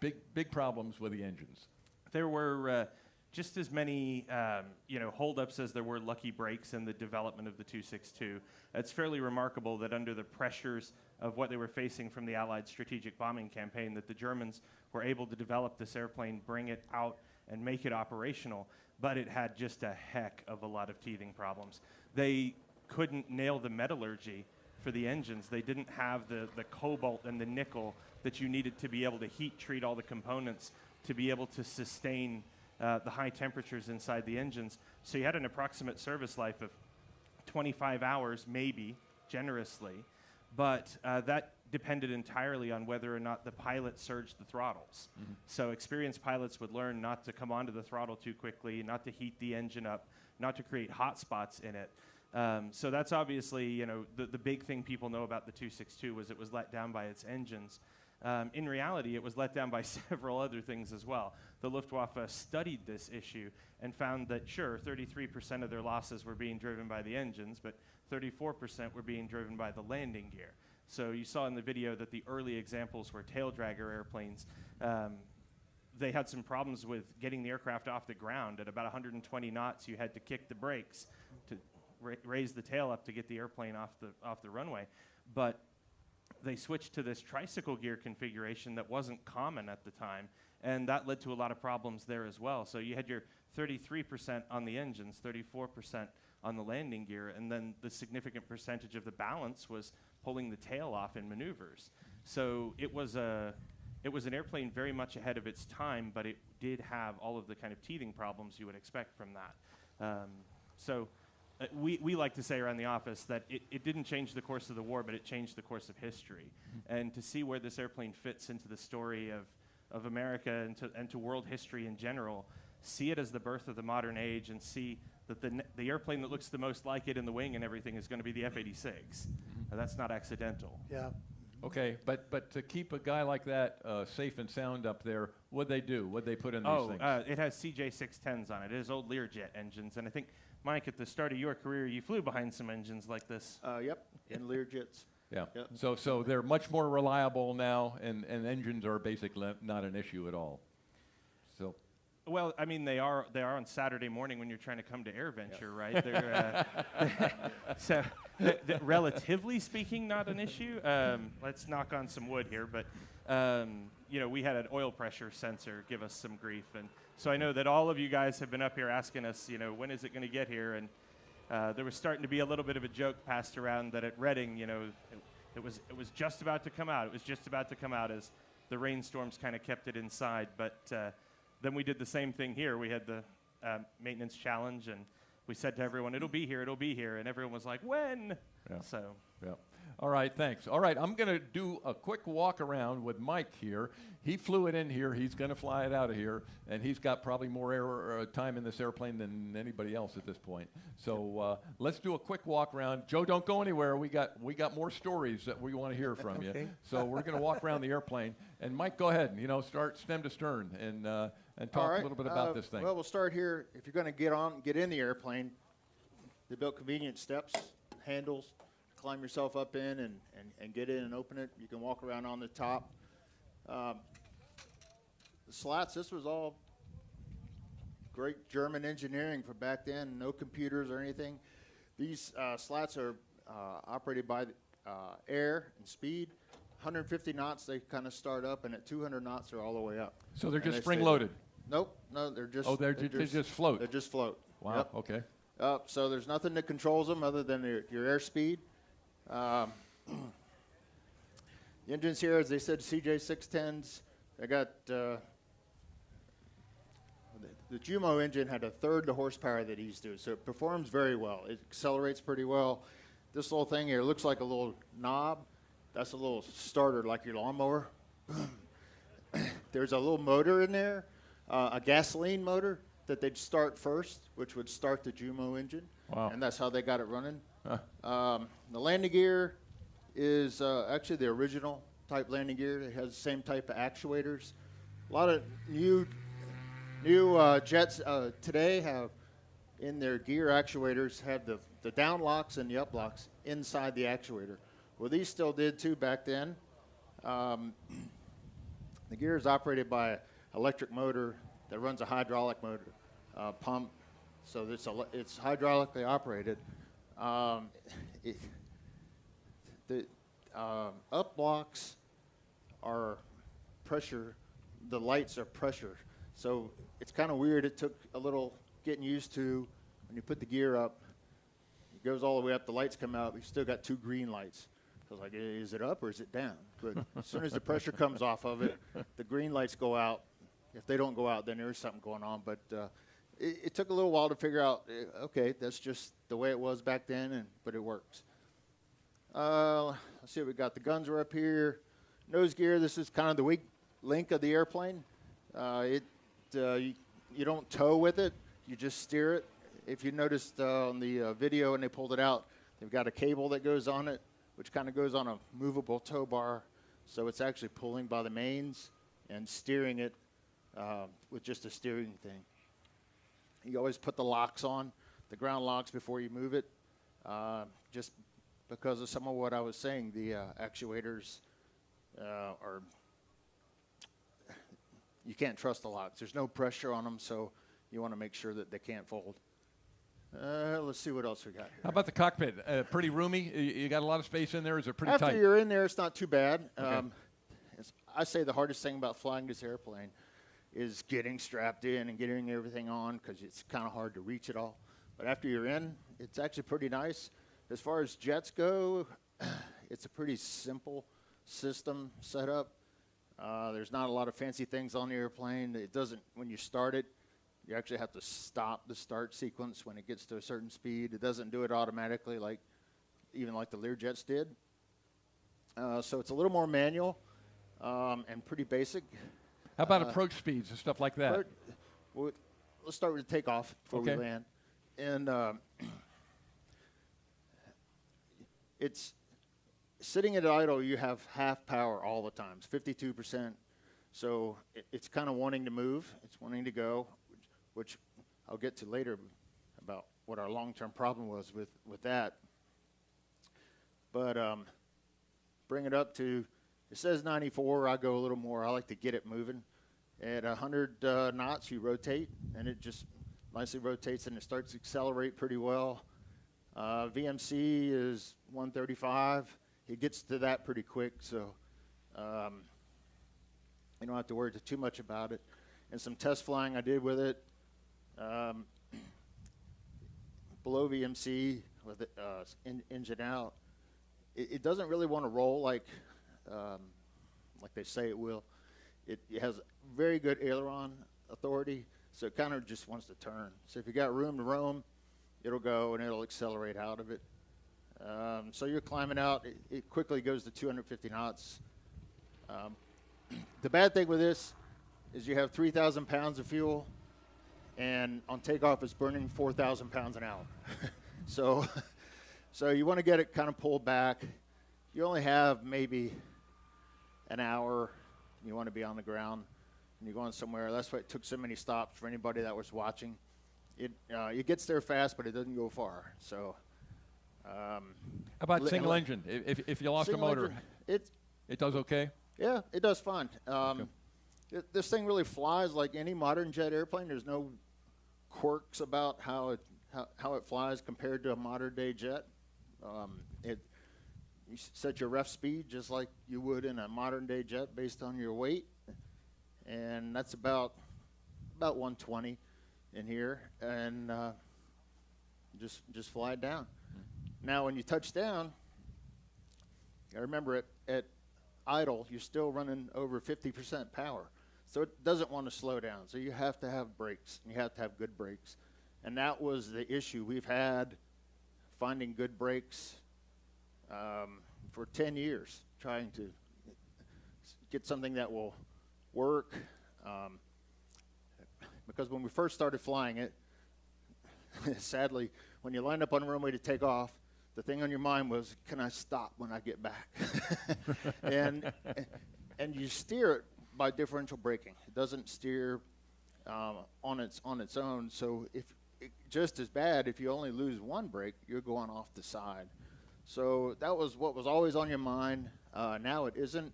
big problems with the engines. There were just as many holdups as there were lucky breaks in the development of the 262. It's fairly remarkable that under the pressures of what they were facing from the Allied strategic bombing campaign, that the Germans were able to develop this airplane, bring it out, and make it operational. But it had just a heck of a lot of teething problems. They couldn't nail the metallurgy for the engines. They didn't have the cobalt and the nickel that you needed to be able to heat treat all the components to be able to sustain the high temperatures inside the engines. So you had an approximate service life of 25 hours, maybe, generously. But that depended entirely on whether or not the pilot surged the throttles. Mm-hmm. So experienced pilots would learn not to come onto the throttle too quickly, not to heat the engine up, not to create hot spots in it. So that's obviously, the big thing people know about the 262 was it was let down by its engines. In reality, it was let down by several other things as well. The Luftwaffe studied this issue and found that, sure, 33% of their losses were being driven by the engines, but 34% were being driven by the landing gear. So you saw in the video that the early examples were tail dragger airplanes. They had some problems with getting the aircraft off the ground. At about 120 knots, you had to kick the brakes to raise the tail up to get the airplane off the runway. But they switched to this tricycle gear configuration that wasn't common at the time, And that led to a lot of problems there as well. So you had your 33% on the engines, 34% on the landing gear, and then the significant percentage of the balance was pulling the tail off in maneuvers. So it was an airplane very much ahead of its time, but it did have all of the kind of teething problems you would expect from that. We like to say around the office that it didn't change the course of the war, but it changed the course of history. And to see where this airplane fits into the story of America and to world history in general, see it as the birth of the modern age, and see that the airplane that looks the most like it in the wing and everything is going to be the F-86. Now, that's not accidental. Yeah. Okay, but to keep a guy like that safe and sound up there, what'd they do? What'd they put in these things? It has CJ610s on it. It has old Learjet engines, and I think, Mike, at the start of your career, you flew behind some engines like this. Yep, in Learjets. Yeah. Yep. So they're much more reliable now, and engines are basically not an issue at all. So. Well, I mean, they are on Saturday morning when you're trying to come to AirVenture, right? They're, so, relatively speaking, not an issue. Let's knock on some wood here, but we had an oil pressure sensor give us some grief, and so I know that all of you guys have been up here asking us, when is it going to get here? And there was starting to be a little bit of a joke passed around that at Reading, it was just about to come out. It was just about to come out as the rainstorms kind of kept it inside, but. Then we did the same thing here. We had the maintenance challenge, and we said to everyone, it'll be here, and everyone was like, when? Yeah. So. Yeah. All right, thanks. All right, I'm going to do a quick walk around with Mike here. He flew it in here. He's going to fly it out of here, and he's got probably more time in this airplane than anybody else at this point. So let's do a quick walk around. Joe, don't go anywhere. We got more stories that we want to hear from you. So we're going to walk around the airplane. And Mike, go ahead. Start stem to stern and talk a little bit about this thing. Well, we'll start here. If you're going to get in the airplane, they built convenient steps, handles. Climb yourself up in and get in and open it. You can walk around on the top. The slats, this was all great German engineering for back then, no computers or anything. These slats are operated by air and speed. 150 knots, they kind of start up, and at 200 knots, they're all the way up. So they're just spring-loaded? Nope, no, they're just... Oh, they just float? They just float. Wow, yep. Okay. So there's nothing that controls them other than your airspeed. The engines here, as they said, CJ610s. I got the Jumo engine had a third the horsepower that these do, so it performs very well. It accelerates pretty well. This little thing here looks like a little knob. That's a little starter like your lawnmower. There's a little motor in there, a gasoline motor that they'd start first, which would start the Jumo engine. Wow. And that's how they got it running. The landing gear is actually the original type landing gear. It has the same type of actuators. A lot of new jets today have in their gear actuators have the down locks and the up locks inside the actuator. Well, these still did too back then. The gear is operated by an electric motor that runs a hydraulic motor pump, so it's hydraulically operated. The up blocks are pressure. The lights are pressure. So it's kind of weird. It took a little getting used to. When you put the gear up, it goes all the way up. The lights come out. We still got two green lights. So it's like, is it up or is it down? But as soon as the pressure comes off of it, the green lights go out. If they don't go out, then there's something going on. But it took a little while to figure out, okay, that's just the way it was back then, but it works. Let's see what we got. The guns are up here. Nose gear, this is kind of the weak link of the airplane. You don't tow with it. You just steer it. If you noticed on the video when they pulled it out, they've got a cable that goes on it, which kind of goes on a movable tow bar. So it's actually pulling by the mains and steering it with just a steering thing. You always put the locks on, the ground locks, before you move it, just because of some of what I was saying. The actuators are, you can't trust the locks. There's no pressure on them, so you want to make sure that they can't fold. Let's see what else we got here. How about the cockpit? Pretty roomy? You got a lot of space in there? Is it pretty tight? After you're in there, it's not too bad. Okay. I say the hardest thing about flying this airplane is getting strapped in and getting everything on because it's kind of hard to reach it all. But after you're in, it's actually pretty nice. As far as jets go, it's a pretty simple system setup. There's not a lot of fancy things on the airplane. It doesn't, when you start it, you actually have to stop the start sequence when it gets to a certain speed. It doesn't do it automatically like even like the Learjets did. So it's a little more manual and pretty basic. How about approach speeds and stuff like that? Well, let's start with the takeoff before we land. And it's sitting at idle, you have half power all the time. It's 52%. So it's kind of wanting to move. It's wanting to go, which I'll get to later about what our long-term problem was with that. But bring it up to, it says 94. I go a little more. I like to get it moving. At 100 knots, you rotate, and it just nicely rotates, and it starts to accelerate pretty well. VMC is 135. It gets to that pretty quick, so you don't have to worry too much about it. And some test flying I did with it. Below VMC with it, engine out. It doesn't really want to roll like they say it will. It has very good aileron authority, so it kind of just wants to turn. So if you got room to roam, it'll go and it'll accelerate out of it. So you're climbing out. It quickly goes to 250 knots. The bad thing with this is you have 3,000 pounds of fuel, and on takeoff it's burning 4,000 pounds an hour. So you want to get it kind of pulled back. You only have maybe an hour. You want to be on the ground, and you're going somewhere. That's why it took so many stops for anybody that was watching. It gets there fast, but it doesn't go far. So, how about single engine? If you lost a motor, engine, it does okay? Yeah, it does fine. This thing really flies like any modern jet airplane. There's no quirks about how it flies compared to a modern day jet. You set your ref speed just like you would in a modern day jet based on your weight, and that's about 120 in here, and just fly it down. Now when you touch down, I remember at idle you're still running over 50% power, so it doesn't want to slow down. So you have to have brakes. You have to have good brakes, and that was the issue we've had, finding good brakes. For 10 years, trying to get something that will work. Because when we first started flying it, sadly, when you line up on the runway to take off, the thing on your mind was, can I stop when I get back? and you steer it by differential braking. It doesn't steer on its own. So just as bad, if you only lose one brake, you're going off the side. So that was what was always on your mind. Now it isn't.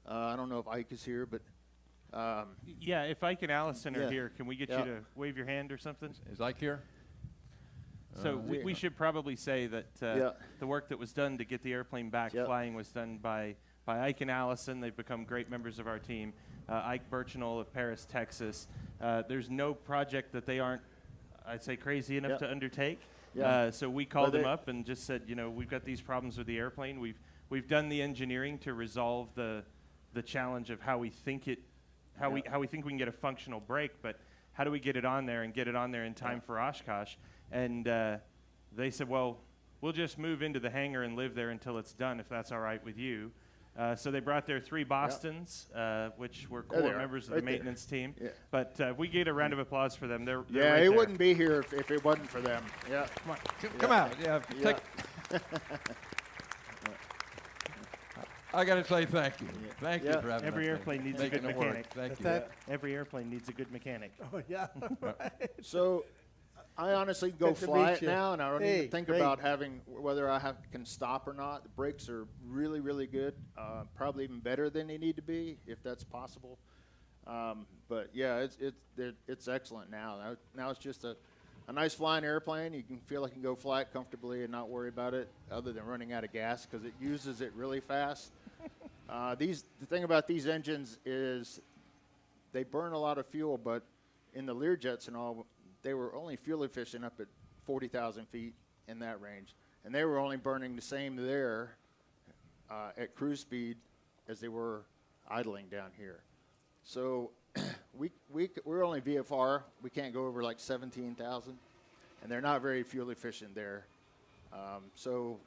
I don't know if Ike is here, but yeah, if Ike and Allison are here, can we get you to wave your hand or something? Is Ike here? So we should probably say that the work that was done to get the airplane back flying was done by Ike and Allison. They've become great members of our team. Ike Birchinol of Paris, Texas. There's no project that they aren't, I'd say, crazy enough to undertake. So we called them up and just said, we've got these problems with the airplane. We've done the engineering to resolve the challenge of how we think we think we can get a functional brake, but how do we get it on there and get it on there in time for Oshkosh? And they said, well, we'll just move into the hangar and live there until it's done, if that's all right with you. So they brought their 3 Bostons, which were core members of the maintenance team. Yeah. But we get a round of applause for them. They're right he there. wouldn't be here if it wasn't for them. Yeah. Come on. Come out. Yeah. I got to say thank you. Yeah. Thank you for having Every airplane needs a good mechanic. Thank you. Every airplane needs a good mechanic. Oh, yeah. So I honestly go fly it now, and I don't even think about whether I can stop or not. The brakes are really, really good, probably even better than they need to be, if that's possible. But yeah, it's excellent now. Now it's just a nice flying airplane. You can feel like you can go fly it comfortably and not worry about it, other than running out of gas because it uses it really fast. The thing about these engines is they burn a lot of fuel, but in the Learjets and all, they were only fuel efficient up at 40,000 feet in that range. And they were only burning the same there at cruise speed as they were idling down here. So we're only VFR. We can't go over like 17,000, and they're not very fuel efficient there. So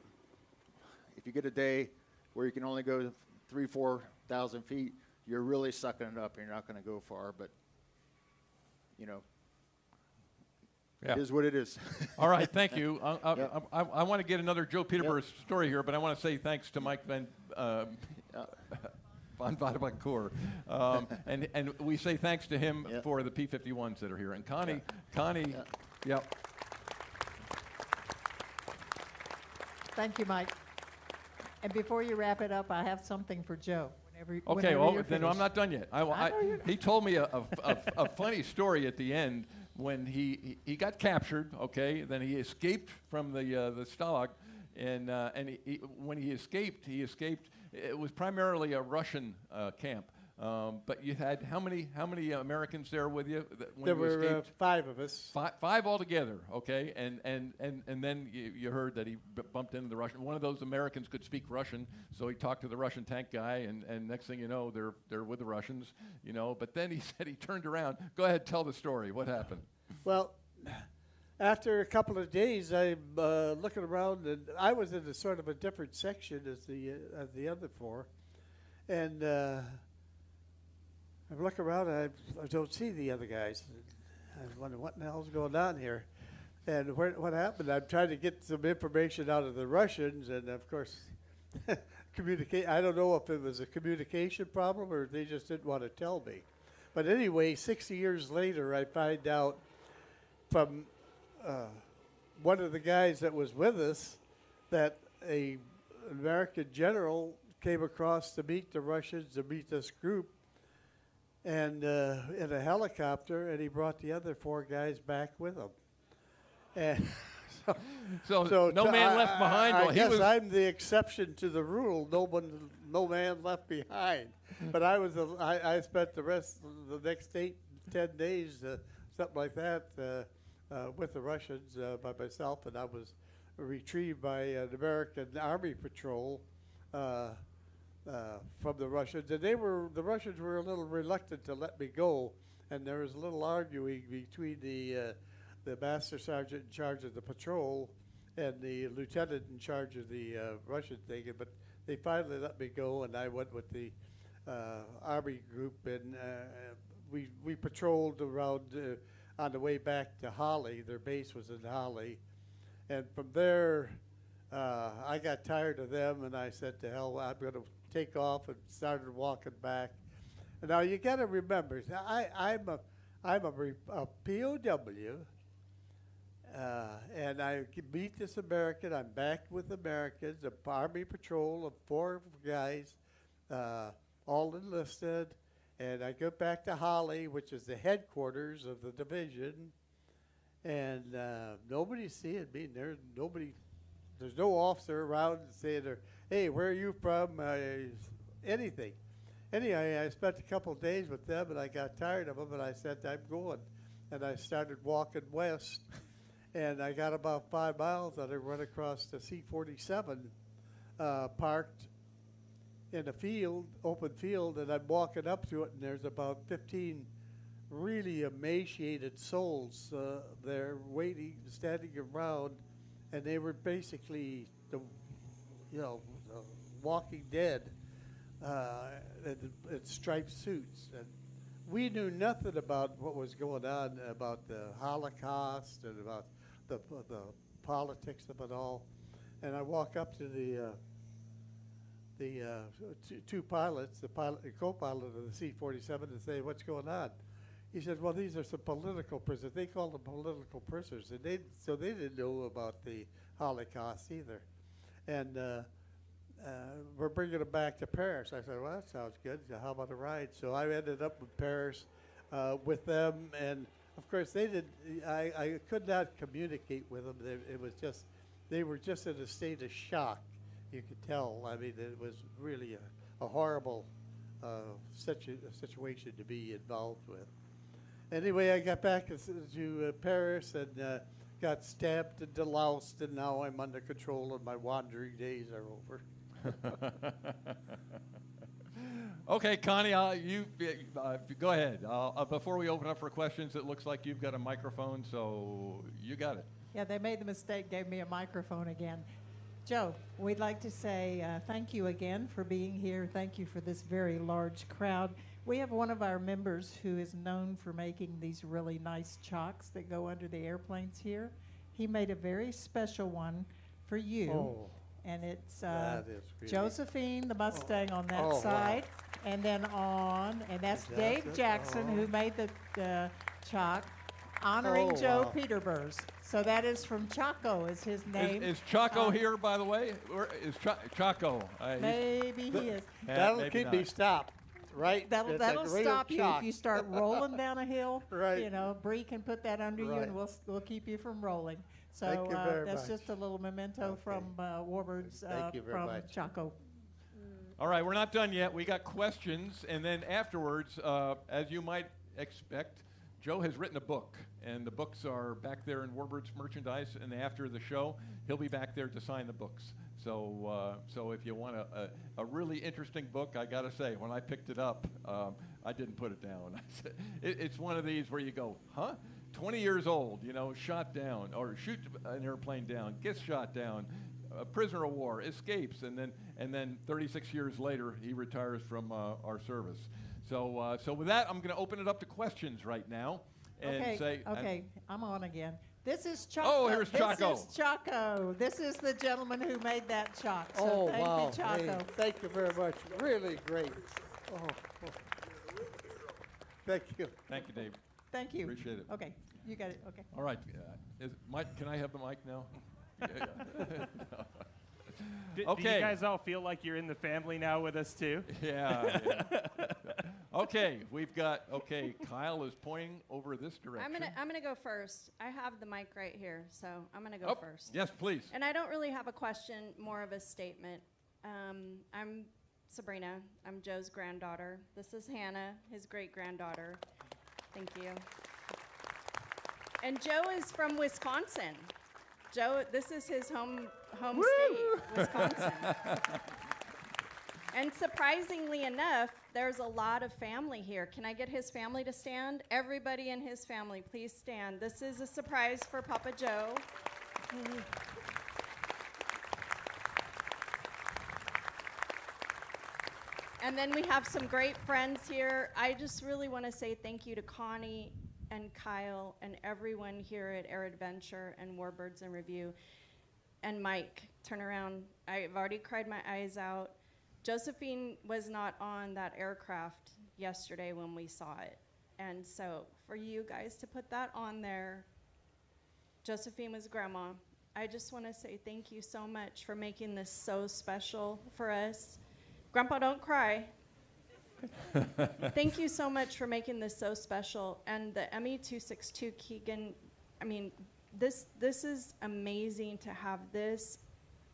if you get a day where you can only go 3,000-4,000 feet, you're really sucking it up, and you're not going to go far. But, you know, it is what it is. All right, thank you. I want to get another Joe Peterburs story here, but I want to say thanks to Mike Van Vadebancourt. And we say thanks to him for the P-51s that are here. And Connie, Thank you, Mike. And before you wrap it up, I have something for Joe. Okay, whenever well, you're then finished. I'm not done yet. He told me a funny story at the end when he got captured, okay, then he escaped from the Stalag, and when he escaped, it was primarily a Russian camp. But you had how many Americans there with you when There you were escaped? 5 of us. Five altogether, okay, and then you heard that he bumped into the Russian. One of those Americans could speak Russian, so he talked to the Russian tank guy, and next thing you know, they're with the Russians, you know. But then he said he turned around. Go ahead, tell the story. What happened? Well, after a couple of days, I'm looking around, and I was in a sort of a different section as the other 4, and I look around and I don't see the other guys. I wonder what the hell's going on here. And what happened? I'm trying to get some information out of the Russians, and of course, communicate. I don't know if it was a communication problem or if they just didn't want to tell me. But anyway, 60 years later, I find out from one of the guys that was with us that an American general came across to meet the Russians, to meet this group, and in a helicopter, and he brought the other 4 guys back with him. And so no man left behind. I guess I'm the exception to the rule. No man left behind. But I spent the next 8-10 days, something like that, with the Russians by myself, and I was retrieved by an American Army patrol. From the Russians, and the Russians were a little reluctant to let me go, and there was a little arguing between the master sergeant in charge of the patrol and the lieutenant in charge of the Russian thing. But they finally let me go, and I went with the Army group, and we patrolled around on the way back to Holly. Their base was in Holly, and from there I got tired of them, and I said, to hell, I'm going to take off, and started walking back. And now you got to remember, I'm a POW, and I meet this American. I'm back with Americans, an Army patrol of 4 guys, all enlisted, and I go back to Holly, which is the headquarters of the division, and nobody's seeing me. There's no officer around saying, hey, where are you from? Anything. Anyway, I spent a couple of days with them, and I got tired of them, and I said, I'm going. And I started walking west, and I got about 5 miles, and I run across the C-47 parked in a field, open field, and I'm walking up to it, and there's about 15 really emaciated souls there waiting, standing around, and they were basically the Walking Dead in striped suits. And we knew nothing about what was going on, about the Holocaust and about the politics of it all. And I walk up to the 2 pilots, the pilot and co-pilot of the C-47, and say, what's going on? He said, well, these are some political prisoners. They call them political prisoners. And so they didn't know about the Holocaust either. And we're bringing them back to Paris. I said, well, that sounds good. How about a ride? So I ended up in Paris with them. And, of course, I could not communicate with them. They were just in a state of shock. You could tell. I mean, it was really a horrible such a situation to be involved with. Anyway, I got back to Paris and got stabbed and deloused, and now I'm under control and my wandering days are over. Okay, Connie, you go ahead. Before we open up for questions, it looks like you've got a microphone, so you got it. Yeah, they made the mistake, gave me a microphone again. Joe, we'd like to say thank you again for being here. Thank you for this very large crowd. We have one of our members who is known for making these really nice chocks that go under the airplanes here. He made a very special one for you. Oh, and it's that is really Josephine, the Mustang, on that Oh, side. wow. And then and that's Is that Dave it? Jackson, Oh. who made the chock, honoring Oh, Joe wow. Peterburs. So that is from Chaco, is his name. Is Chaco here, by the way? Where is Chaco? Maybe he is. That'll maybe keep me not. stopped, right? That'll It's a real stop you shock. if you start rolling down a hill. Right. You know, Bree can put that under you, Right. and we'll keep you from rolling. So Thank you very that's much. just a little memento Okay. from Warbirds Thank you very from much. Chaco. All right, we're not done yet. We got questions, and then afterwards, as you might expect, Joe has written a book, and the books are back there in Warbirds merchandise. And after the show, he'll be back there to sign the books. So, so if you want a really interesting book, I got to say, when I picked it up, I didn't put it down. It's one of these where you go, huh? 20 years old, you know, shot down, or shoot an airplane down, gets shot down, a prisoner of war, escapes, and then 36 years later, he retires from our service. So, so with that, I'm going to open it up to questions right now, and Okay, say, okay, I'm on again. This is Chaco. Oh, here's Chaco. This is Chaco. This is the gentleman who made that chock. So Oh, thank wow. you, Chaco. Hey, thank you very much. Really great. Oh. Thank you. Thank you, Dave. Thank you. Appreciate it. Okay, you got it. Okay. All right, Mike, can I have the mic now? Do Okay. you guys all feel like you're in the family now with us too? Yeah. Okay, we've got. Okay, Kyle is pointing over this direction. I'm gonna go first. I have the mic right here, so I'm gonna go Oh, first. yes, please. And I don't really have a question, more of a statement. I'm Sabrina. I'm Joe's granddaughter. This is Hannah, his great-granddaughter. Thank you. And Joe is from Wisconsin. Joe, this is his home state, Wisconsin. And surprisingly enough, there's a lot of family here. Can I get his family to stand? Everybody in his family, please stand. This is a surprise for Papa Joe. And then we have some great friends here. I just really want to say thank you to Connie and Kyle and everyone here at Air Adventure and Warbirds in Review. And Mike, turn around. I've already cried my eyes out. Josephine was not on that aircraft yesterday when we saw it. And so for you guys to put that on there, Josephine was grandma. I just want to say thank you so much for making this so special for us. Grandpa, don't cry. Thank you so much for making this so special. And the ME-262 Keegan, I mean, this is amazing to have this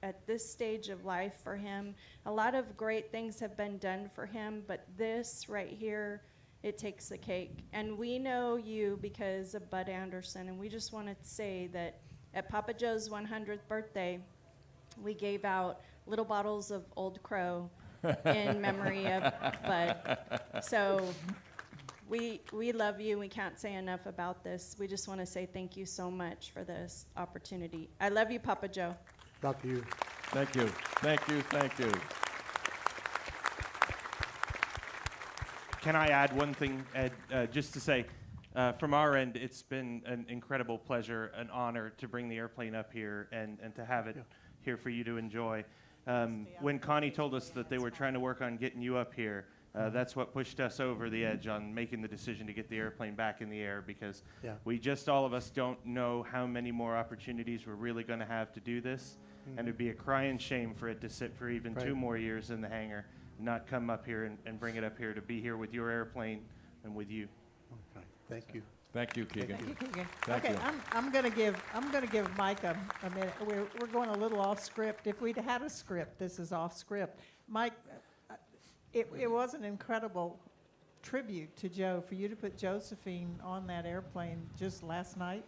at this stage of life for him. A lot of great things have been done for him, but this right here, it takes the cake. And we know you because of Bud Anderson, and we just want to say that at Papa Joe's 100th birthday, we gave out little bottles of Old Crow in memory of Bud. So we love you. We can't say enough about this. We just want to say thank you so much for this opportunity. I love you, Papa Joe. Love you. Thank you. Thank you. Thank you. Can I add one thing, Ed, just to say, from our end, it's been an incredible pleasure, an honor to bring the airplane up here and to have it here for you to enjoy. When Connie told us that they were trying to work on getting you up here, that's what pushed us over the edge on making the decision to get the airplane back in the air, because we just, all of us, don't know how many more opportunities we're really going to have to do this. And it'd be a crying shame for it to sit for even 2 more years in the hangar, not come up here and bring it up here to be here with your airplane and with you. Okay. Thank you. Thank you, Keegan. Thank you, Keegan. Thank Okay, you. I'm going to give Mike a minute. We're going a little off script. If we'd had a script, this is off script. Mike, It was an incredible tribute to Joe for you to put Josephine on that airplane just last night.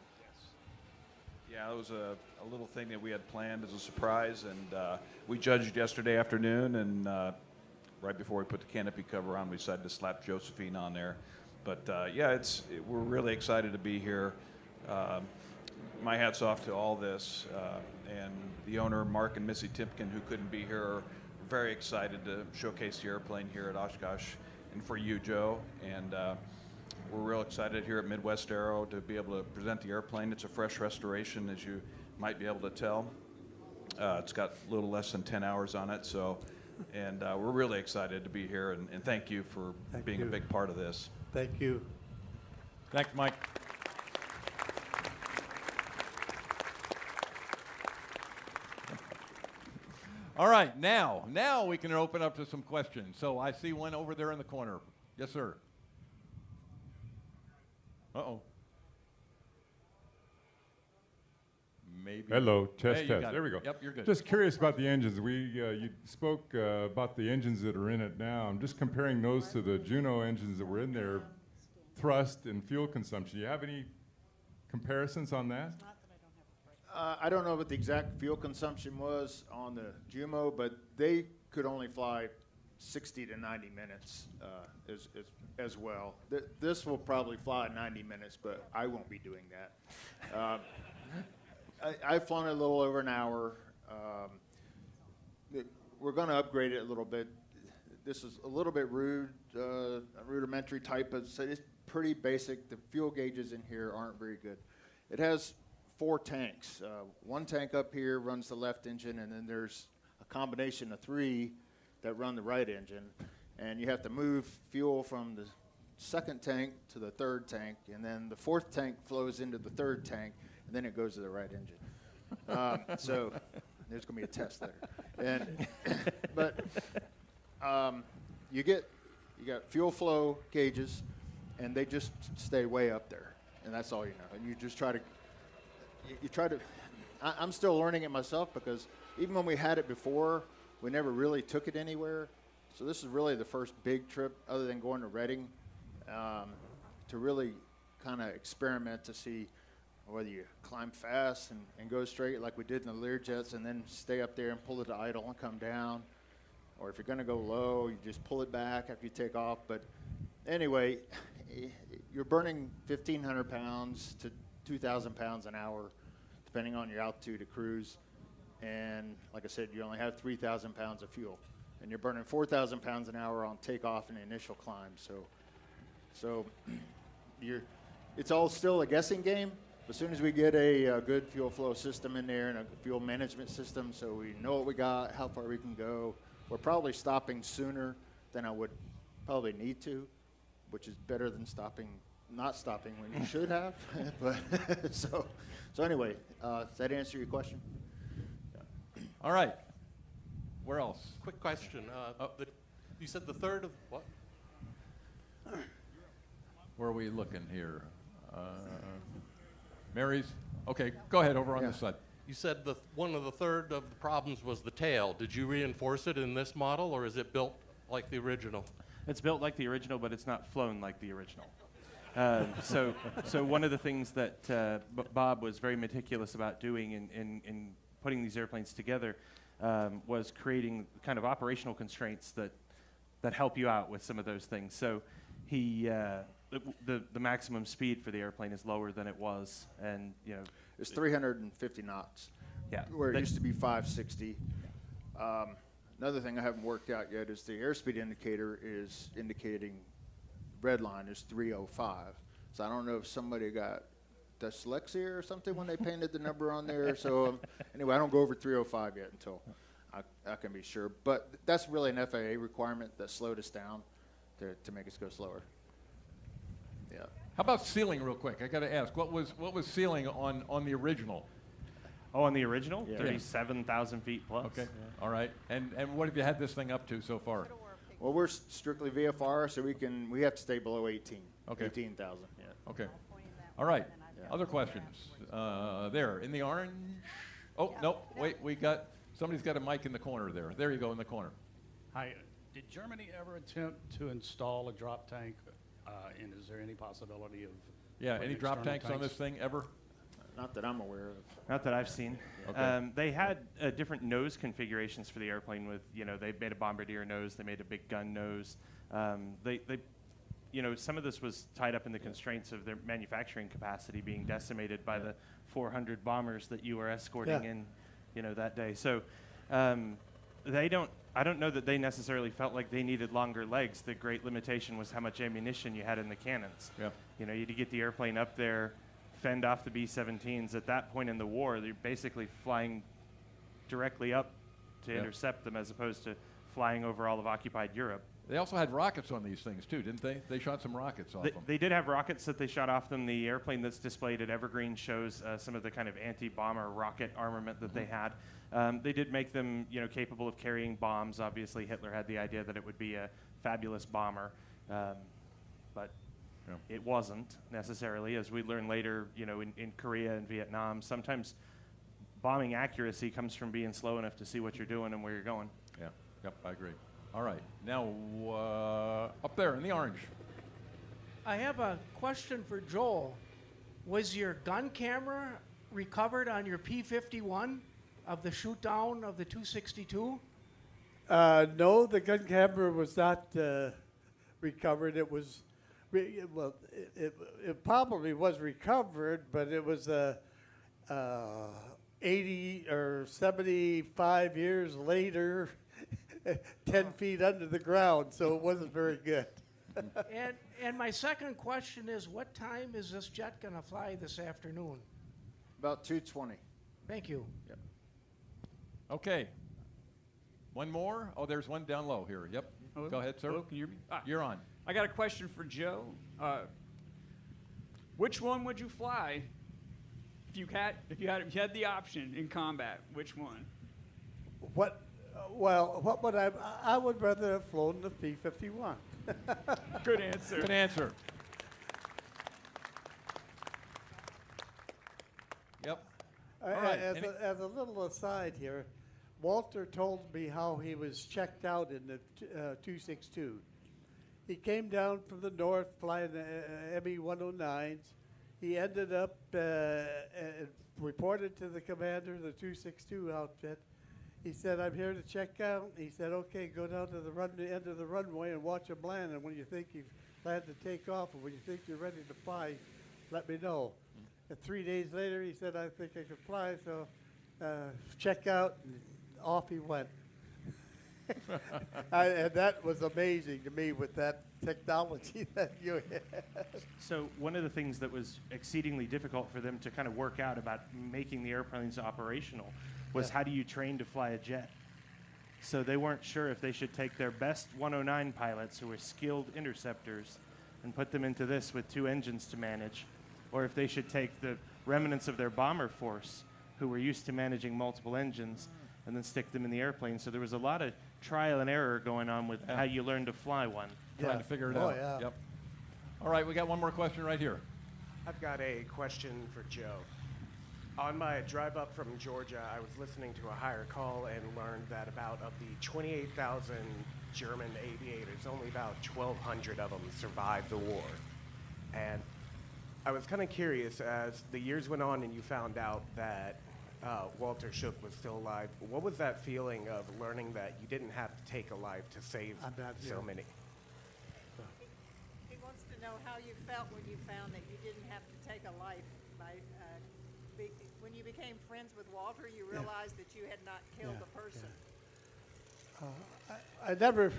Yeah, it was a little thing that we had planned as a surprise, and we judged yesterday afternoon, and right before we put the canopy cover on, we decided to slap Josephine on there. But yeah, we're really excited to be here. My hat's off to all this, and the owner, Mark and Missy Timpkin, who couldn't be here, are very excited to showcase the airplane here at Oshkosh, and for you, Joe. And we're real excited here at Midwest Aero to be able to present the airplane. It's a fresh restoration, as you might be able to tell. It's got a little less than 10 hours on it, so, and we're really excited to be here, and thank you for being a big part of this. Thank you. Thanks, Mike. All right, now we can open up to some questions. So I see one over there in the corner. Yes, sir. Uh-oh. Maybe. Hello, test, Hey, test. There we go. Yep, you're good. Just curious about the engines. You spoke about the engines that are in it now. I'm just comparing those to the Juno engines that were in there, thrust and fuel consumption. Do you have any comparisons on that? I don't know what the exact fuel consumption was on the Jumo, but they could only fly 60 to 90 minutes as well. This will probably fly 90 minutes, but I won't be doing that. I've flown it a little over an hour. We're going to upgrade it a little bit. This is a little bit rudimentary type of, so it's pretty basic. The fuel gauges in here aren't very good. It has 4 tanks. One tank up here runs the left engine, and then there's a combination of 3 that run the right engine. And you have to move fuel from the second tank to the third tank, and then the 4th tank flows into the 3rd tank, and then it goes to the right engine. So there's going to be a test there. But you got fuel flow gauges, and they just stay way up there, and that's all you know. And you just try to. I'm still learning it myself, because even when we had it before, we never really took it anywhere. So this is really the first big trip, other than going to Reading, to really kind of experiment to see whether you climb fast and go straight like we did in the Learjets, and then stay up there and pull it to idle and come down. Or if you're going to go low, you just pull it back after you take off. But anyway, you're burning 1,500 pounds to 2,000 pounds an hour, depending on your altitude of cruise. And like I said, you only have 3,000 pounds of fuel, and you're burning 4,000 pounds an hour on takeoff and the initial climb. So it's all still a guessing game. As soon as we get a good fuel flow system in there and a fuel management system, so we know what we got, how far we can go, we're probably stopping sooner than I would probably need to, which is better than not stopping when you should have. But so anyway, does that answer your question? Yeah. All right. Where else? Quick question. You said the third of what? Where are we looking here? Mary's? Okay, go ahead, over on this side. You said one of the third of the problems was the tail. Did you reinforce it in this model, or is it built like the original? It's built like the original, but it's not flown like the original. So one of the things that Bob was very meticulous about doing in putting these airplanes together was creating kind of operational constraints that help you out with some of those things. So the maximum speed for the airplane is lower than it was, and it's 350 knots. Yeah, where it used to be 560. Another thing I haven't worked out yet is the airspeed indicator is indicating red line is 305. So I don't know if somebody got dyslexia or something when they painted the number on there. So anyway, I don't go over 305 yet until I can be sure. But that's really an FAA requirement that slowed us down to make us go slower. Yeah. How about ceiling, real quick? I got to ask, what was ceiling on the original? Oh, on the original? Yeah. 37,000 feet plus. Okay, all right. And what have you had this thing up to so far? Well, we're strictly VFR, so we have to stay below 18. Okay. 18,000. Yeah. Okay. All right. Other questions? There, in the orange. Oh, no, wait, somebody's got a mic in the corner there. There you go, in the corner. Hi, Did Germany ever attempt to install a drop tank? And is there any possibility of Yeah, putting any drop external tanks on this thing ever? Not that I'm aware of. Not that I've seen. Okay. They had different nose configurations for the airplane. With they made a bombardier nose, they made a big gun nose. They some of this was tied up in the constraints of their manufacturing capacity being decimated by the 400 bombers that you were escorting in, that day. So I don't know that they necessarily felt like they needed longer legs. The great limitation was how much ammunition you had in the cannons. Yeah. You had to get the airplane up there, fend off the B-17s. At that point in the war, they're basically flying directly up to intercept them as opposed to flying over all of occupied Europe. They also had rockets on these things too, didn't they? They shot some rockets off them. They did have rockets that they shot off them. The airplane that's displayed at Evergreen shows some of the kind of anti-bomber rocket armament that they had. They did make them, capable of carrying bombs. Obviously, Hitler had the idea that it would be a fabulous bomber, but it wasn't necessarily. As we learn later, in Korea and Vietnam, sometimes bombing accuracy comes from being slow enough to see what you're doing and where you're going. Yeah. Yep, I agree. All right. Now, up there in the orange. I have a question for Joel. Was your gun camera recovered on your P-51 of the shoot down of the 262? No, the gun camera was not recovered. It was, it probably was recovered, but it was 80 or 75 years later, 10 feet under the ground, so it wasn't very good. And my second question is, what time is this jet going to fly this afternoon? About 2:20. Thank you. Yep. Okay. One more? Oh, there's one down low here. Yep. Hello? Go ahead, sir. Hello, can you hear me? You're on. I got a question for Joe. Which one would you fly if you had the option in combat? Which one? What? Well, what would I would rather have flown the P-51. Good answer. Good answer. Yep. All right. As a little aside here, Walter told me how he was checked out in the 262. He came down from the north flying the ME-109s. He ended up and reported to the commander of the 262 outfit. He said, "I'm here to check out." He said, "Okay, go down to the end of the runway and watch them land. And when you think you've planned to take off, and when you think you're ready to fly, let me know." And 3 days later, he said, "I think I could fly." So check out, and off he went. And that was amazing to me with that technology that you had. So one of the things that was exceedingly difficult for them to kind of work out about making the airplanes operational was how do you train to fly a jet? So they weren't sure if they should take their best 109 pilots who were skilled interceptors and put them into this with 2 engines to manage, or if they should take the remnants of their bomber force who were used to managing multiple engines and then stick them in the airplane. So there was a lot of trial and error going on with how you learn to fly one. Trying to figure it out. Yeah. Yep. All right, we got one more question right here. I've got a question for Joe. On my drive up from Georgia, I was listening to a higher call and learned that of the 28,000 German aviators, only about 1,200 of them survived the war. And I was kind of curious, as the years went on and you found out that Walter Schuck was still alive, what was that feeling of learning that you didn't have to take a life to save so many? He wants to know how you felt when you found that you didn't have to take a life. When you became friends with Walter, you realized that you had not killed a person. I never,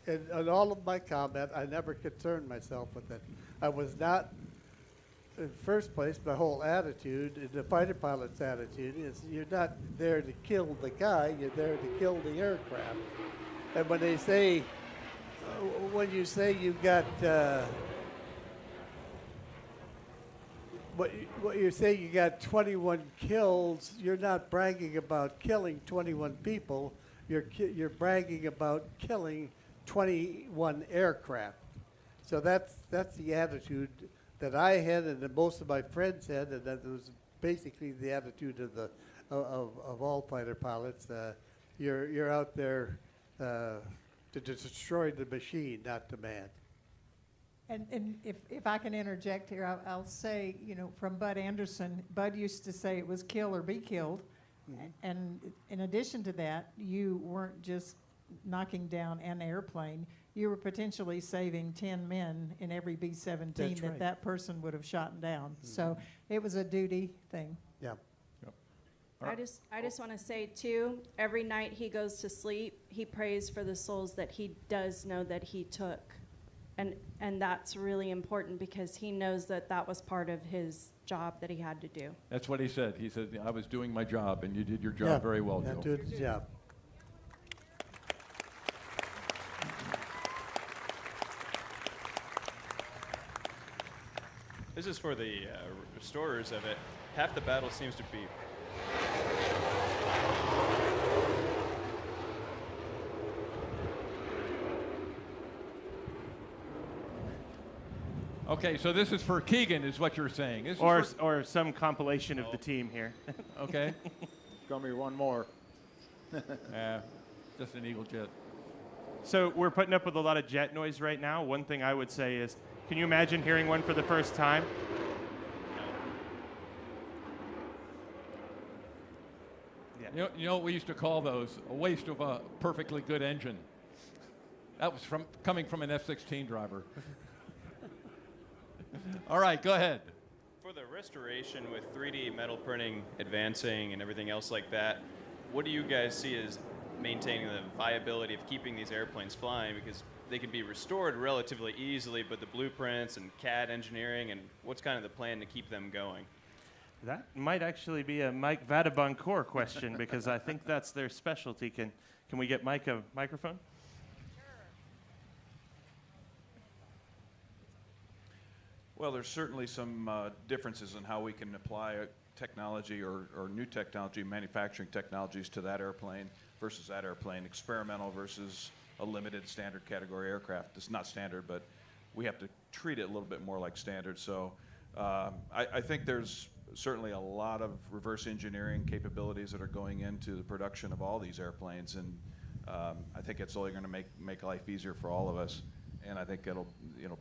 in all of my combat, I never concerned myself with it. I was not, in the first place, my whole attitude, the fighter pilot's attitude, is you're not there to kill the guy, you're there to kill the aircraft. And when they say, when you say you got, what you say you got 21 kills, you're not bragging about killing 21 people, you're bragging about killing 21 aircraft. So that's the attitude that I had and that most of my friends had, and that was basically the attitude of all fighter pilots. You're out there to destroy the machine, not the man. And if I can interject here, I'll say, you know, from Bud Anderson, Bud used to say it was kill or be killed. And in addition to that, you weren't just knocking down an airplane, you were potentially saving 10 men in every B-17 That's right. that person would have shot down. So it was a duty thing. Yeah. I just want to say too, every night he goes to sleep, he prays for the souls that he does know that he took. And that's really important because he knows that that was part of his job that he had to do. That's what he said. He said, I was doing my job, and you did your job very well, Joe. Did the job. This is for the restorers of it. Half the battle seems to be Okay, so this is for Keegan, is what you're saying. This is Or some compilation of the team here. Okay. It's going to be one more. Just an Eagle jet. So we're putting up with a lot of jet noise right now. One thing I would say is, can you imagine hearing one for the first time? Yeah. You know what we used to call those? A waste of a perfectly good engine. That was coming from an F-16 driver. All right, go ahead. For the restoration with 3D metal printing advancing and everything else like that, what do you guys see as maintaining the viability of keeping these airplanes flying? Because they can be restored relatively easily, but the blueprints and CAD engineering, and what's kind of the plan to keep them going? That might actually be a Mike Vadaboncourt question because I think that's their specialty. Can we get Mike a microphone? Well, there's certainly some differences in how we can apply technology or new technology, manufacturing technologies to that airplane versus that airplane, experimental versus a limited standard category aircraft. It's not standard, but we have to treat it a little bit more like standard. So I think there's certainly a lot of reverse engineering capabilities that are going into the production of all these airplanes, and I think it's only going to make life easier for all of us, and I think it'll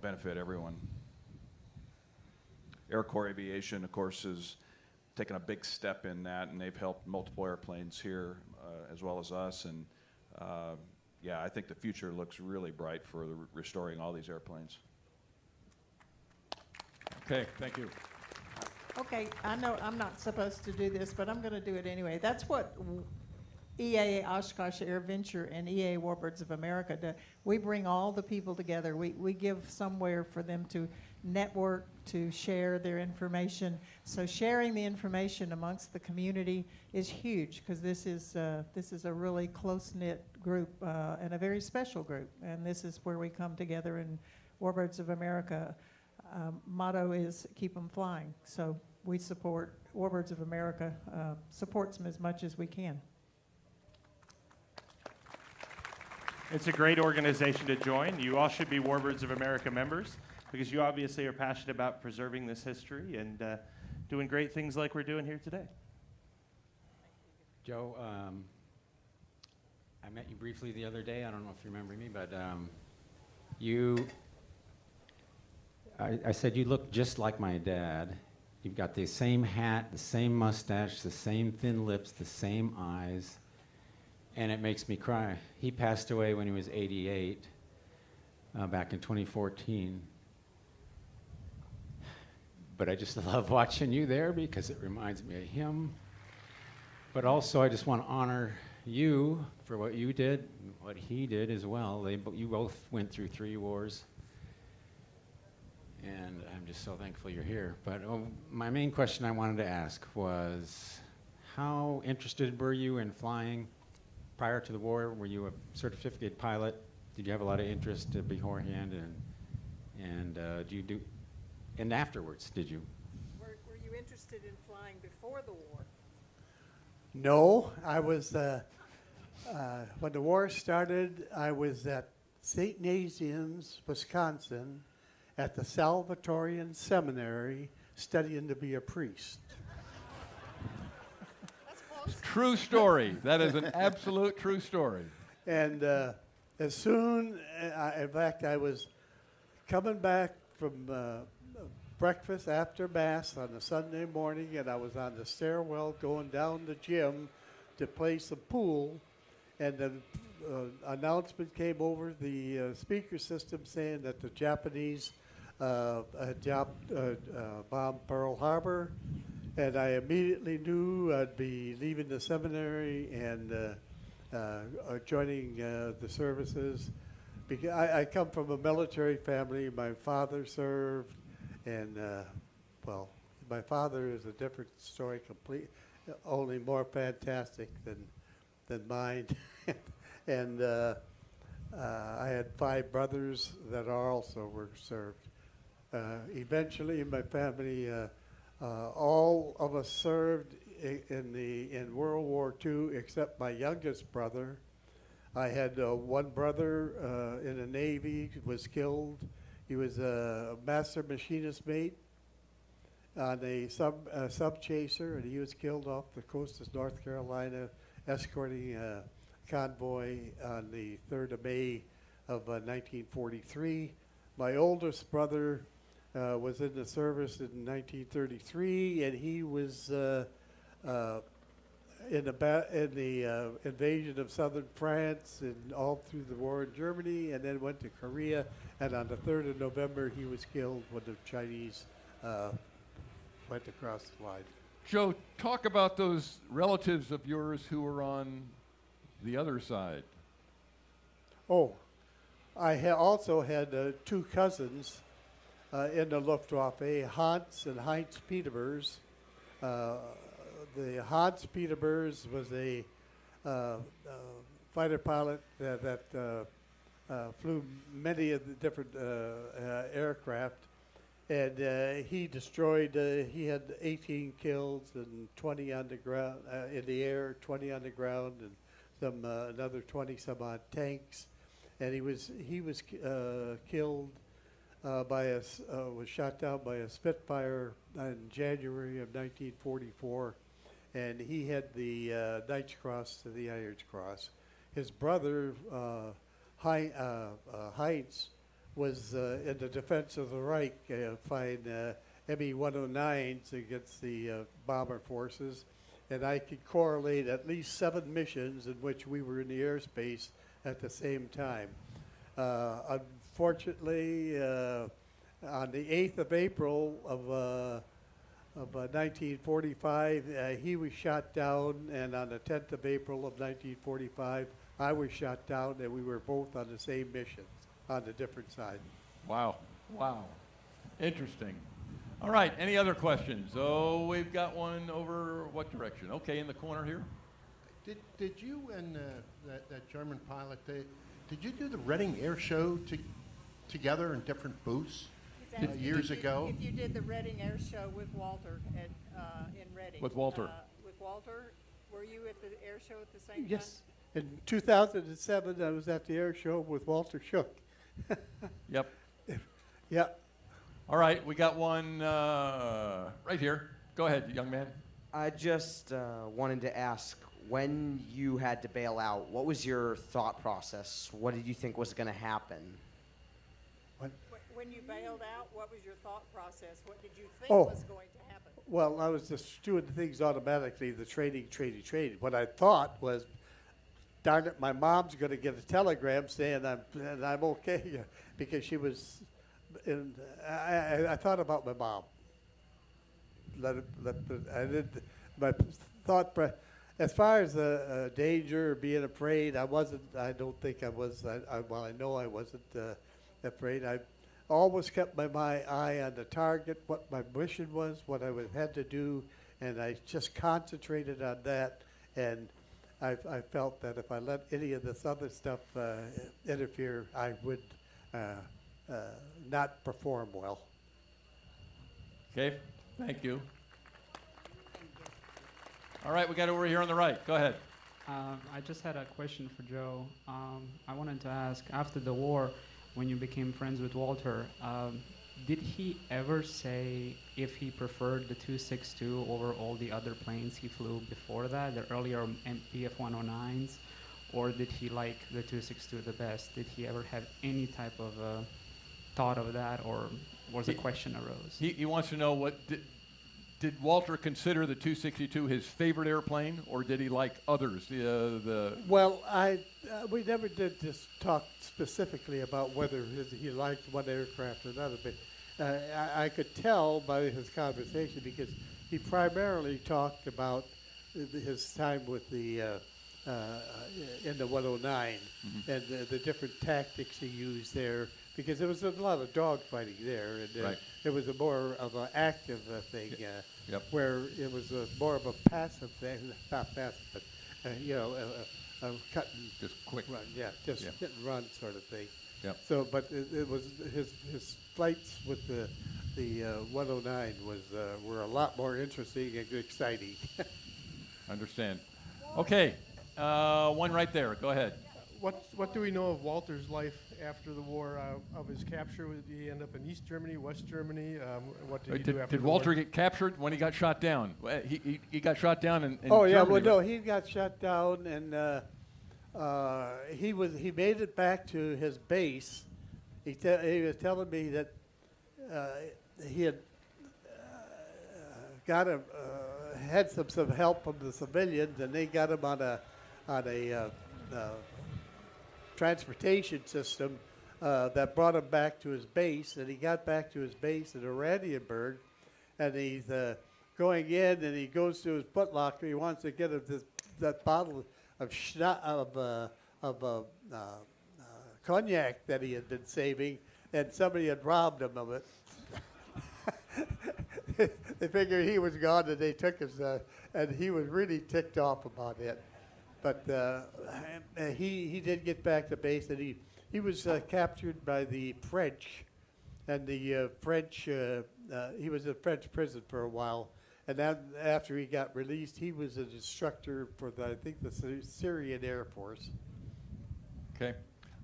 benefit everyone. Air Corps Aviation, of course, has taken a big step in that, and they've helped multiple airplanes here as well as us. And yeah, I think the future looks really bright for restoring all these airplanes. Okay, thank you. Okay, I know I'm not supposed to do this, but I'm going to do it anyway. That's what EA Oshkosh Air Venture and EA Warbirds of America do. We bring all the people together. We give somewhere for them to network, to share their information. So sharing the information amongst the community is huge because this is a really close-knit group and a very special group. And this is where we come together. And Warbirds of America motto is keep them flying. So we support Warbirds of America, supports them as much as we can. It's a great organization to join. You all should be Warbirds of America members because you obviously are passionate about preserving this history and doing great things like we're doing here today. Joe, I met you briefly the other day. I don't know if you remember me, but I said you look just like my dad. You've got the same hat, the same mustache, the same thin lips, the same eyes. And it makes me cry. He passed away when he was 88, back in 2014. But I just love watching you there because it reminds me of him. But also, I just want to honor you for what you did, and what he did as well. You both went through 3 wars. And I'm just so thankful you're here. But my main question I wanted to ask was, how interested were you in flying? Prior to the war, were you a certificate pilot? Did you have a lot of interest beforehand, and and afterwards, did you? Were you interested in flying before the war? No, I was, when the war started, I was at St. Nazianz, Wisconsin, at the Salvatorian Seminary, studying to be a priest. True story. That is an absolute true story. And As soon, in fact, I was coming back from breakfast after Mass on a Sunday morning, and I was on the stairwell going down the gym to play some pool, and the announcement came over the speaker system saying that the Japanese had bombed Pearl Harbor, and I immediately knew I'd be leaving the seminary and joining the services. Because I come from a military family. My father served, and well, my father is a different story, only more fantastic than mine. And I had 5 brothers that also were served. Eventually, in my family, all of us served in World War II, except my youngest brother. I had one brother in the Navy was killed. He was a master machinist mate on a sub chaser, and he was killed off the coast of North Carolina, escorting a convoy on the 3rd of May of 1943. My oldest brother was in the service in 1933, and he was in the invasion of southern France and all through the war in Germany, and then went to Korea. And on the 3rd of November, he was killed when the Chinese went across the line. Joe, talk about those relatives of yours who were on the other side. Oh, I also had 2 cousins in the Luftwaffe, Hans and Heinz Peterburs. The Hans Peterburs was a fighter pilot that flew many of the different aircraft, and he destroyed. He had 18 kills and 20 on the ground in the air, 20 on the ground, and some another 20 some odd tanks, and he was killed was shot down by a Spitfire in January of 1944. And he had the Knight's Cross to the Iron's Cross. His brother, Heinz, was in the defense of the Reich, flying Me-109s against the bomber forces. And I could correlate at least 7 missions in which we were in the airspace at the same time. Unfortunately, on the 8th of April of 1945, he was shot down, and on the 10th of April of 1945, I was shot down, and we were both on the same mission on the different side. Wow. Wow. Interesting. All right. Any other questions? Oh, we've got one over what direction? Okay, in the corner here. Did you and that German pilot, did you do the Reading Air Show together in different booths? Years ago. If you did the Reading Air Show with Walter in Reading. With Walter. With Walter, were you at the air show at the same time? Yes. In 2007, I was at the air show with Walter Shook. Yep. Yeah. All right, we got one right here. Go ahead, young man. I just wanted to ask, when you had to bail out, what was your thought process? What did you think was going to happen? When you bailed out, what was your thought process? What did you think Oh. was going to happen? Well, I was just doing things automatically, the trading. What I thought was, darn it, my mom's going to get a telegram saying I'm okay, because she was. I thought about my mom. I did my thought. As far as danger or being afraid, I wasn't. I don't think I was. Well, I know I wasn't afraid. I always kept my eye on the target, what my mission was, what I had to do, and I just concentrated on that. And I felt that if I let any of this other stuff interfere, I would not perform well. Okay, thank you. All right, we got over here on the right. Go ahead. I just had a question for Joe. I wanted to ask, after the war, when you became friends with Walter, did he ever say if he preferred the 262 over all the other planes he flew before that, the earlier P-51 109s, or did he like the 262 the best? Did he ever have any type of thought of that, or was the question arose? He wants to know what did Walter consider the 262 his favorite airplane, or did he like others? Well, we never did just talk specifically about whether he liked one aircraft or another, but I could tell by his conversation because he primarily talked about his time with the in the 109 and the different tactics he used there, because there was a lot of dogfighting there, and it was a more of an active thing, where it was more of a passive thing, not passive, but a cut and just quick run, hit and run sort of thing. Yep. So, but it was his flights with the 109 were a lot more interesting and exciting. Understand. Okay, one right there. Go ahead. What do we know of Walter's life after the war? Of his capture, did he end up in East Germany, West Germany? What did he do after Did the Walter war? get captured when he got shot down? He got shot down in oh Germany. yeah, well no, he got shot down, and he made it back to his base. He was telling me that he had had some help from the civilians, and they got him on a transportation system that brought him back to his base, and he got back to his base in Oranienburg, and he's going in, and he goes to his footlocker. He wants to get that bottle of cognac that he had been saving, and somebody had robbed him of it. They figured he was gone, and they took his, and he was really ticked off about it. But he did get back to base, and he was captured by the French, and the French, he was in a French prison for a while, and then after he got released, he was an instructor for I think the Syrian Air Force. Okay.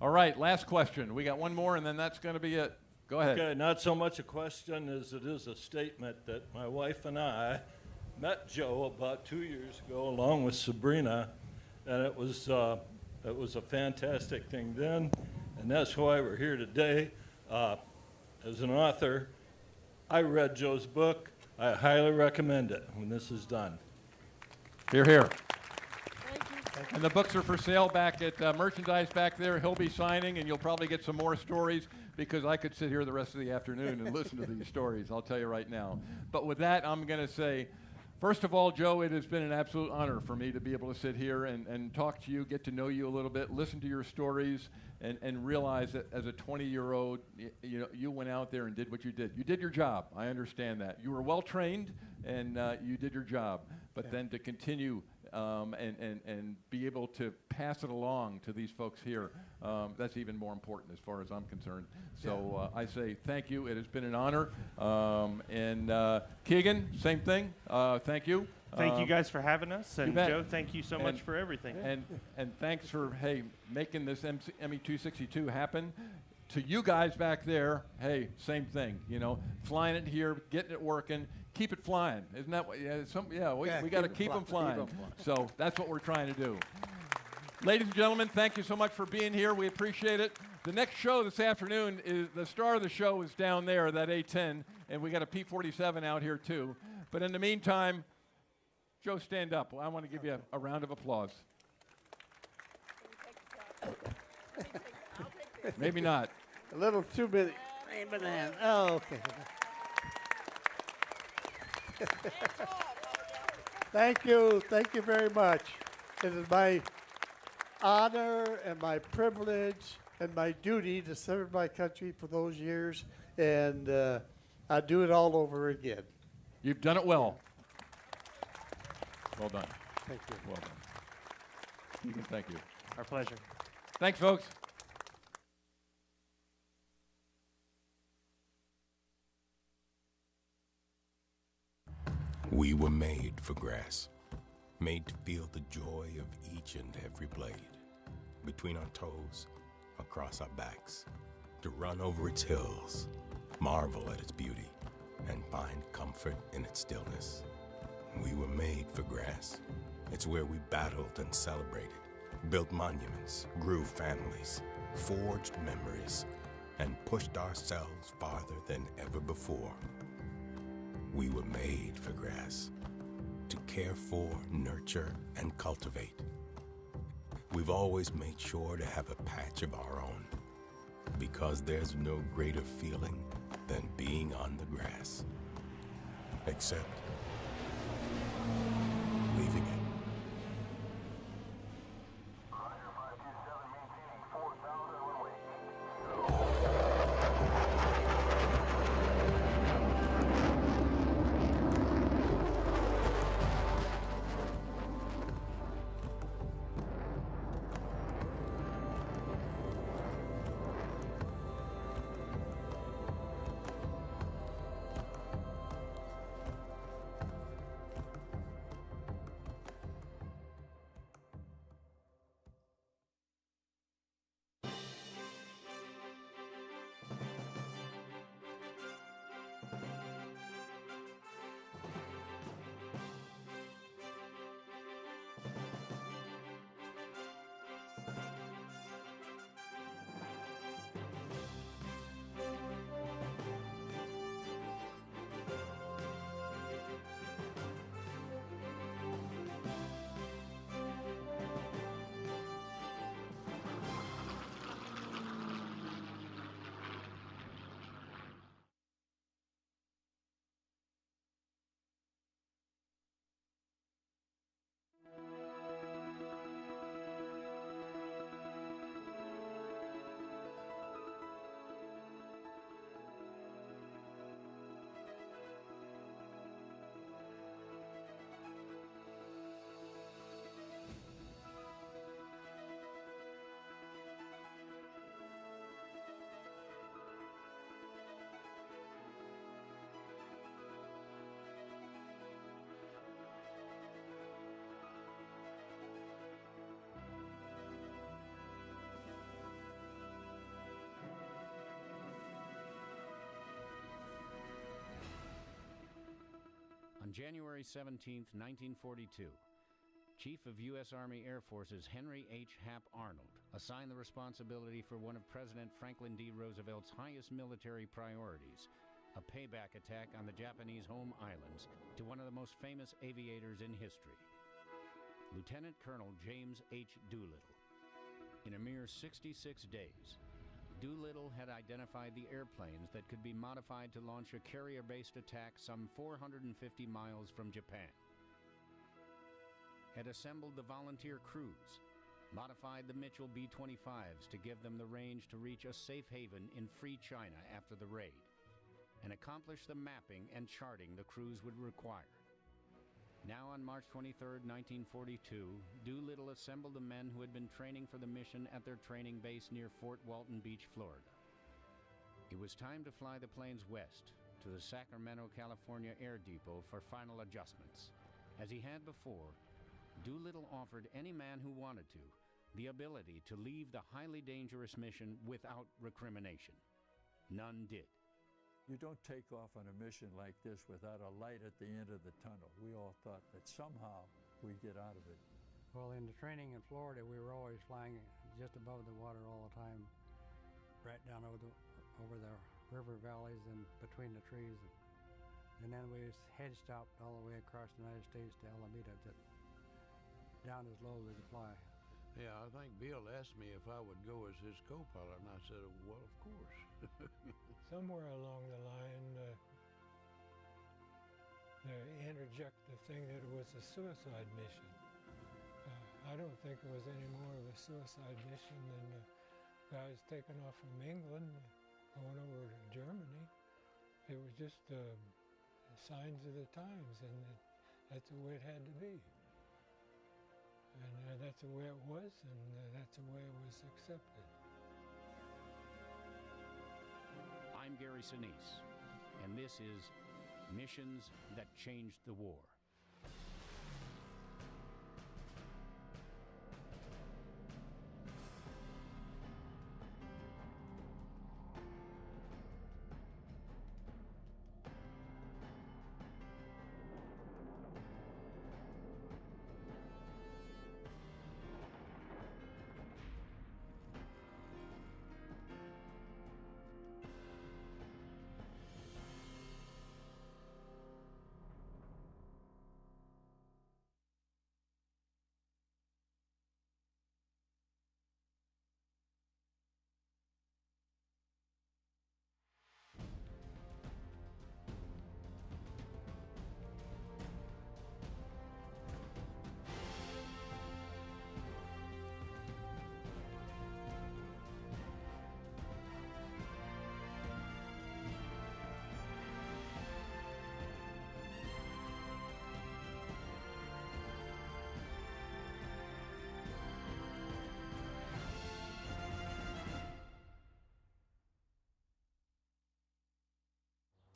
All right, last question. We got one more, and then that's going to be it. Go ahead. Okay, not so much a question as it is a statement that my wife and I met Joe about 2 years ago along with Sabrina, and it was a fantastic thing then, and that's why we're here today. As an author, I read Joe's book. I highly recommend it when this is done. Hear, hear. And the books are for sale back at merchandise back there. He'll be signing, and you'll probably get some more stories, because I could sit here the rest of the afternoon and listen to these stories, I'll tell you right now. But with that, I'm going to say, first of all, Joe, it has been an absolute honor for me to be able to sit here and talk to you, get to know you a little bit, listen to your stories, and realize that as a 20-year-old, you went out there and did what you did. You did your job. I understand that. You were well trained, and you did your job. But then to continue and be able to pass it along to these folks here, that's even more important as far as I'm concerned. So I say thank you. It has been an honor. And Keegan, same thing. Thank you. Thank you guys for having us, and Joe, thank you so much And- for everything. And thanks for, hey, making this ME-262 happen. To you guys back there, hey, same thing, flying it here, getting it working, keep it flying. Isn't that what, we got to keep them flying. So that's what we're trying to do. Ladies and gentlemen, thank you so much for being here. We appreciate it. The next show this afternoon is, the star of the show is down there, that A-10, and we got a P-47 out here too. But in the meantime, Joe, stand up. I want to give you a round of applause. Maybe not. A little too many. Oh, okay. Thank you very much. It is my honor and my privilege and my duty to serve my country for those years, and I'd do it all over again. You've done it well. Well done. Thank you. Well done. Thank you. Our pleasure. Thanks, folks. We were made for grass, made to feel the joy of each and every blade, between our toes, across our backs, to run over its hills, marvel at its beauty, and find comfort in its stillness. We were made for grass. It's where we battled and celebrated, built monuments, grew families, forged memories, and pushed ourselves farther than ever before. We were made for grass, to care for, nurture, and cultivate. We've always made sure to have a patch of our own, because there's no greater feeling than being on the grass, except leaving it. On January 17, 1942, Chief of U.S. Army Air Forces Henry H. Hap Arnold assigned the responsibility for one of President Franklin D. Roosevelt's highest military priorities, a payback attack on the Japanese home islands, to one of the most famous aviators in history, Lieutenant Colonel James H. Doolittle. In a mere 66 days, Doolittle had identified the airplanes that could be modified to launch a carrier-based attack some 450 miles from Japan, had assembled the volunteer crews, modified the Mitchell B-25s to give them the range to reach a safe haven in free China after the raid, and accomplished the mapping and charting the crews would require. Now on March 23, 1942, Doolittle assembled the men who had been training for the mission at their training base near Fort Walton Beach, Florida. It was time to fly the planes west to the Sacramento, California Air Depot for final adjustments. As he had before, Doolittle offered any man who wanted to the ability to leave the highly dangerous mission without recrimination. None did. You don't take off on a mission like this without a light at the end of the tunnel. We all thought that somehow we'd get out of it. Well, in the training in Florida, we were always flying just above the water all the time, right down over the river valleys and between the trees. And then we head stopped all the way across the United States to Alameda, down as low as we could fly. Yeah, I think Bill asked me if I would go as his co-pilot, and I said, well, of course. Somewhere along the line, they interject the thing that it was a suicide mission. I don't think it was any more of a suicide mission than the guys taking off from England going over to Germany. It was just signs of the times, and that's the way it had to be. And that's the way it was, and that's the way it was accepted. I'm Gary Sinise, and this is Missions That Changed the War.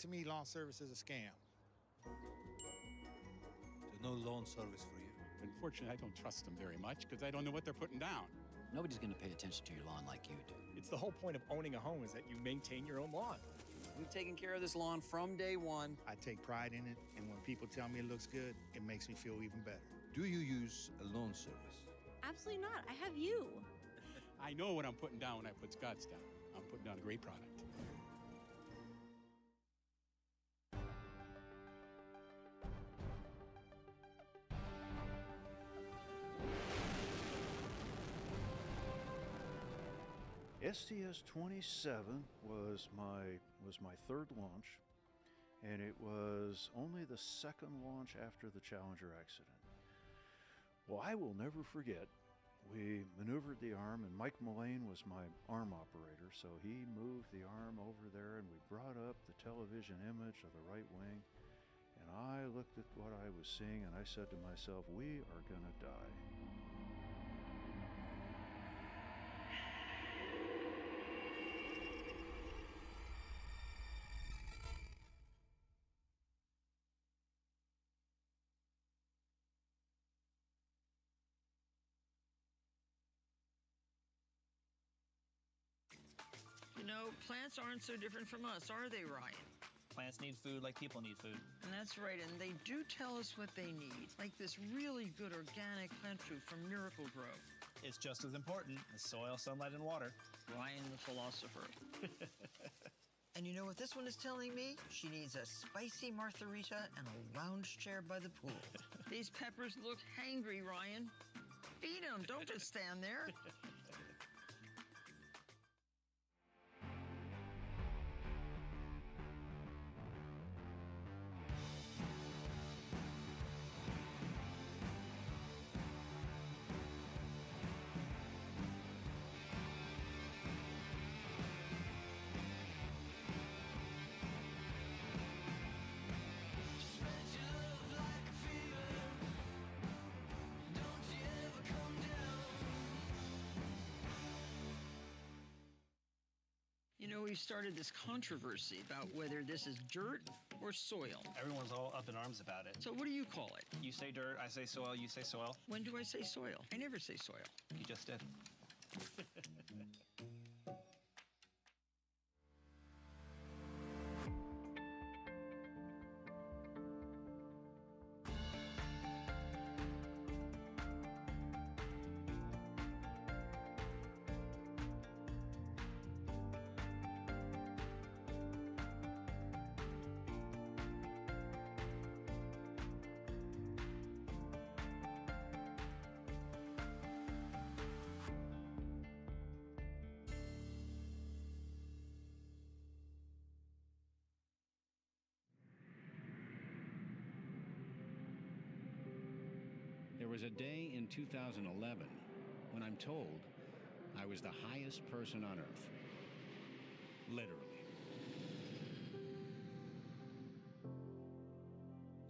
to me, lawn service is a scam. There's no lawn service for you. Unfortunately, I don't trust them very much because I don't know what they're putting down. Nobody's going to pay attention to your lawn like you do. It's the whole point of owning a home is that you maintain your own lawn. We've taken care of this lawn from day one. I take pride in it, and when people tell me it looks good, it makes me feel even better. Do you use a lawn service? Absolutely not. I have you. I know what I'm putting down when I put Scott's down. I'm putting down a great product. STS-27 was my third launch, and it was only the second launch after the Challenger accident. Well, I will never forget, we maneuvered the arm, and Mike Mullane was my arm operator, so he moved the arm over there, and we brought up the television image of the right wing, and I looked at what I was seeing, and I said to myself, we are gonna die. You know, plants aren't so different from us, are they, Ryan? Plants need food like people need food. And that's right, and they do tell us what they need, like this really good organic plant food from Miracle-Gro. It's just as important as soil, sunlight, and water. Ryan the philosopher. And you know what this one is telling me? She needs a spicy martharita and a lounge chair by the pool. These peppers look hangry, Ryan. Feed them, don't just stand there. You know, we started this controversy about whether this is dirt or soil. Everyone's all up in arms about it. So what do you call it? You say dirt, I say soil, you say soil. When do I say soil? I never say soil. You just did. There was a day in 2011 when I'm told I was the highest person on Earth. Literally.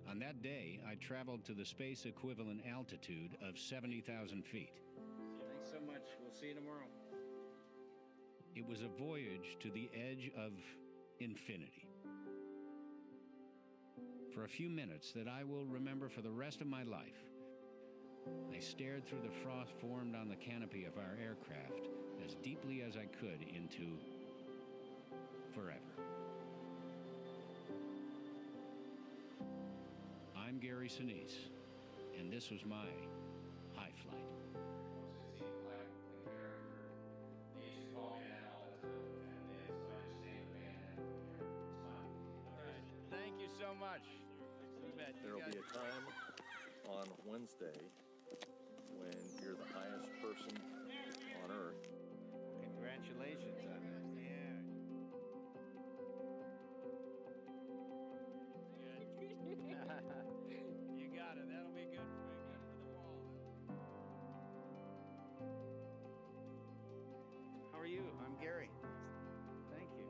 On that day, I traveled to the space equivalent altitude of 70,000 feet. Thanks so much. We'll see you tomorrow. It was a voyage to the edge of infinity. For a few minutes that I will remember for the rest of my life, I stared through the frost formed on the canopy of our aircraft as deeply as I could into forever. I'm Gary Sinise, and this was my high flight. Thank you so much. There will be a time on Wednesday when you're the highest person on Earth. Congratulations on that. Yeah. You got it. That'll be good for the wall. How are you? I'm Gary. Thank you.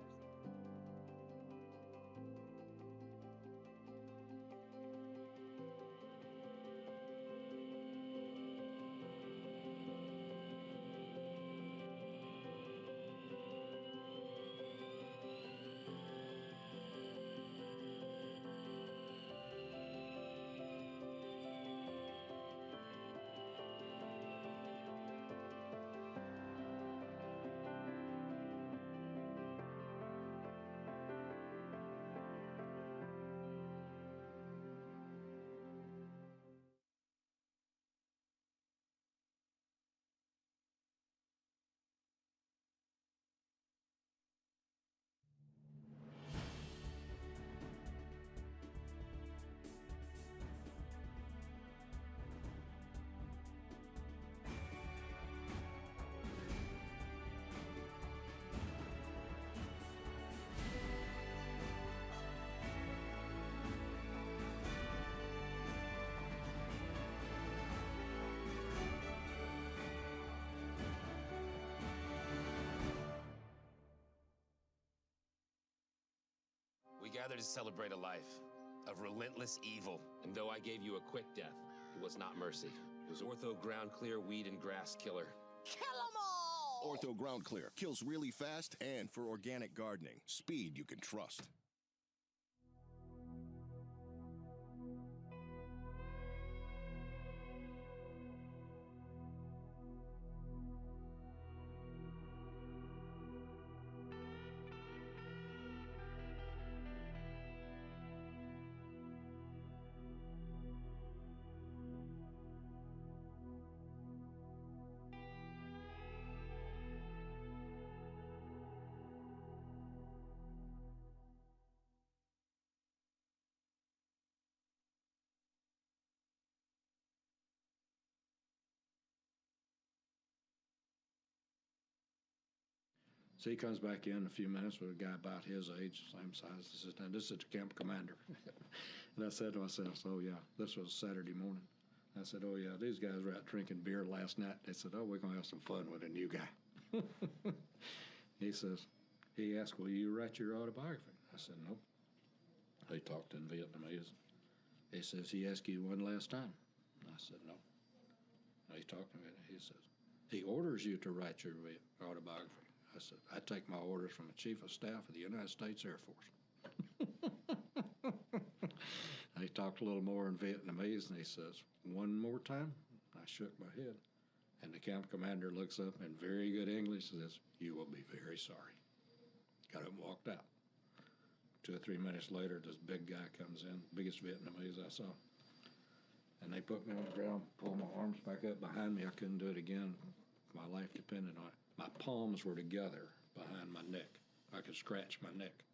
gathered to celebrate a life of relentless evil. And though I gave you a quick death, it was not mercy. It was Ortho Ground Clear Weed and Grass Killer. Kill 'em all! Ortho Ground Clear kills really fast and for organic gardening. Speed you can trust. So he comes back in a few minutes with a guy about his age, same size. He says, "Now, this is the camp commander." And I said to myself, "Oh, yeah, this was Saturday morning." I said, "Oh, yeah, these guys were out drinking beer last night." They said, "Oh, we're going to have some fun with a new guy." He says, he asked, "Will you write your autobiography?" I said, "Nope." He talked in Vietnamese. He says, "He asked you one last time?" I said, "No." He talked to me. He says, "He orders you to write your autobiography." I said, "I take my orders from the Chief of Staff of the United States Air Force." He talked a little more in Vietnamese, and he says, "One more time?" I shook my head. And the camp commander looks up in very good English and says, "You will be very sorry." Got up and walked out. 2 or 3 minutes later, this big guy comes in, biggest Vietnamese I saw. And they put me on the ground, pulled my arms back up behind me. I couldn't do it again. My life depended on it. My palms were together behind my neck. I could scratch my neck.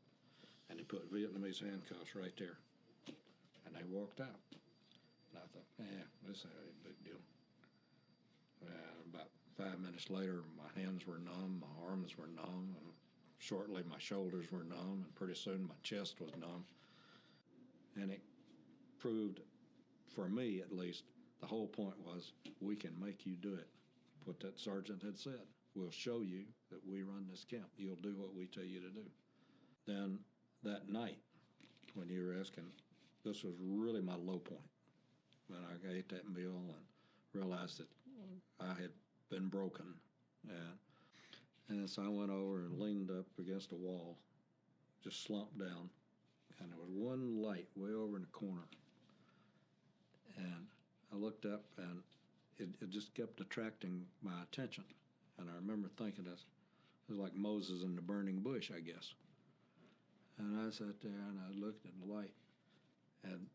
And they put Vietnamese handcuffs right there. And they walked out. And I thought, this ain't a big deal. About 5 minutes later, my hands were numb, my arms were numb, and shortly my shoulders were numb, and pretty soon my chest was numb. And it proved, for me at least, the whole point was, we can make you do it. What that sergeant had said. We'll show you that we run this camp. You'll do what we tell you to do. Then that night, when you were asking, this was really my low point. When I ate that meal and realized that I had been broken. And so I went over and leaned up against a wall, just slumped down, and there was one light way over in the corner. And I looked up, and it just kept attracting my attention. And I remember thinking it was like Moses in the burning bush, I guess. And I sat there and I looked at the light. And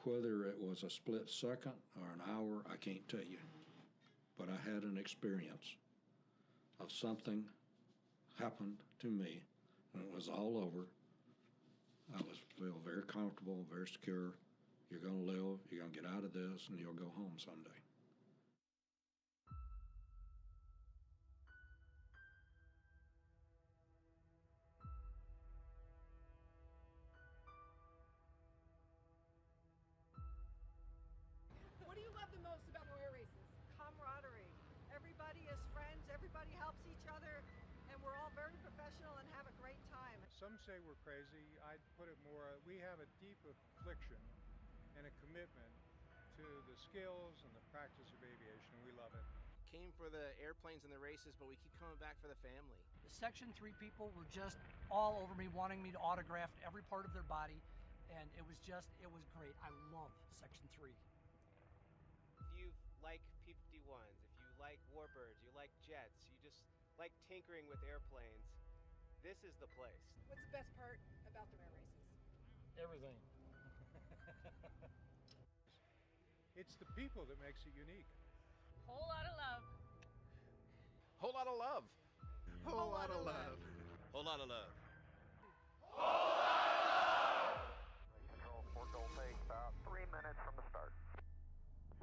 whether it was a split second or an hour, I can't tell you. But I had an experience of something happened to me, and it was all over. I feel very comfortable, very secure. You're going to live, you're going to get out of this, and you'll go home someday. What do you love the most about air races? Camaraderie. Everybody is friends, everybody helps each other, and we're all very professional and have a great time. Some say we're crazy. I'd put it more, we have a deep affliction and a commitment to the skills and the practice of aviation, and we love it. Came for the airplanes and the races, but we keep coming back for the family. The Section 3 people were just all over me, wanting me to autograph every part of their body, and it was great. I love Section 3. If you like P-51s, if you like Warbirds, you like jets, you just like tinkering with airplanes, this is the place. What's the best part about the air races? Everything. It's the people that makes it unique. Whole lot of love. Whole lot of love. Whole lot of love. Whole lot of love. Control, Sport Gold take about 3 minutes from the start.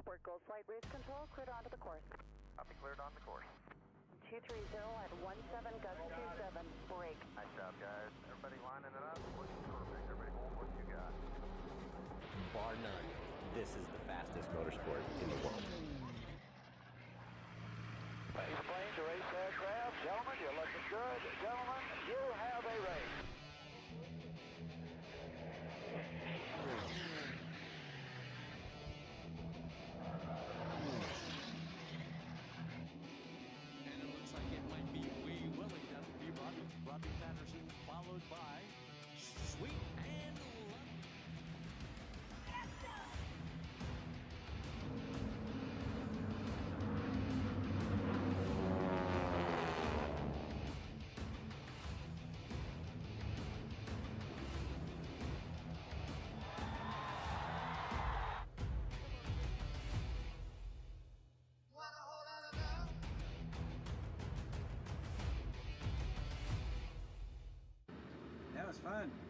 Sport Gold flight race control, cleared onto the course. Copy, cleared on the course. 230 at 17, gust 27, break. Nice job, guys. Everybody lining it up. Looking perfect. Everybody hold what you got. Bar none, this is the fastest motorsport in the world. Race plane to race aircraft. Gentlemen, you're looking good. Gentlemen, you have a race. fun.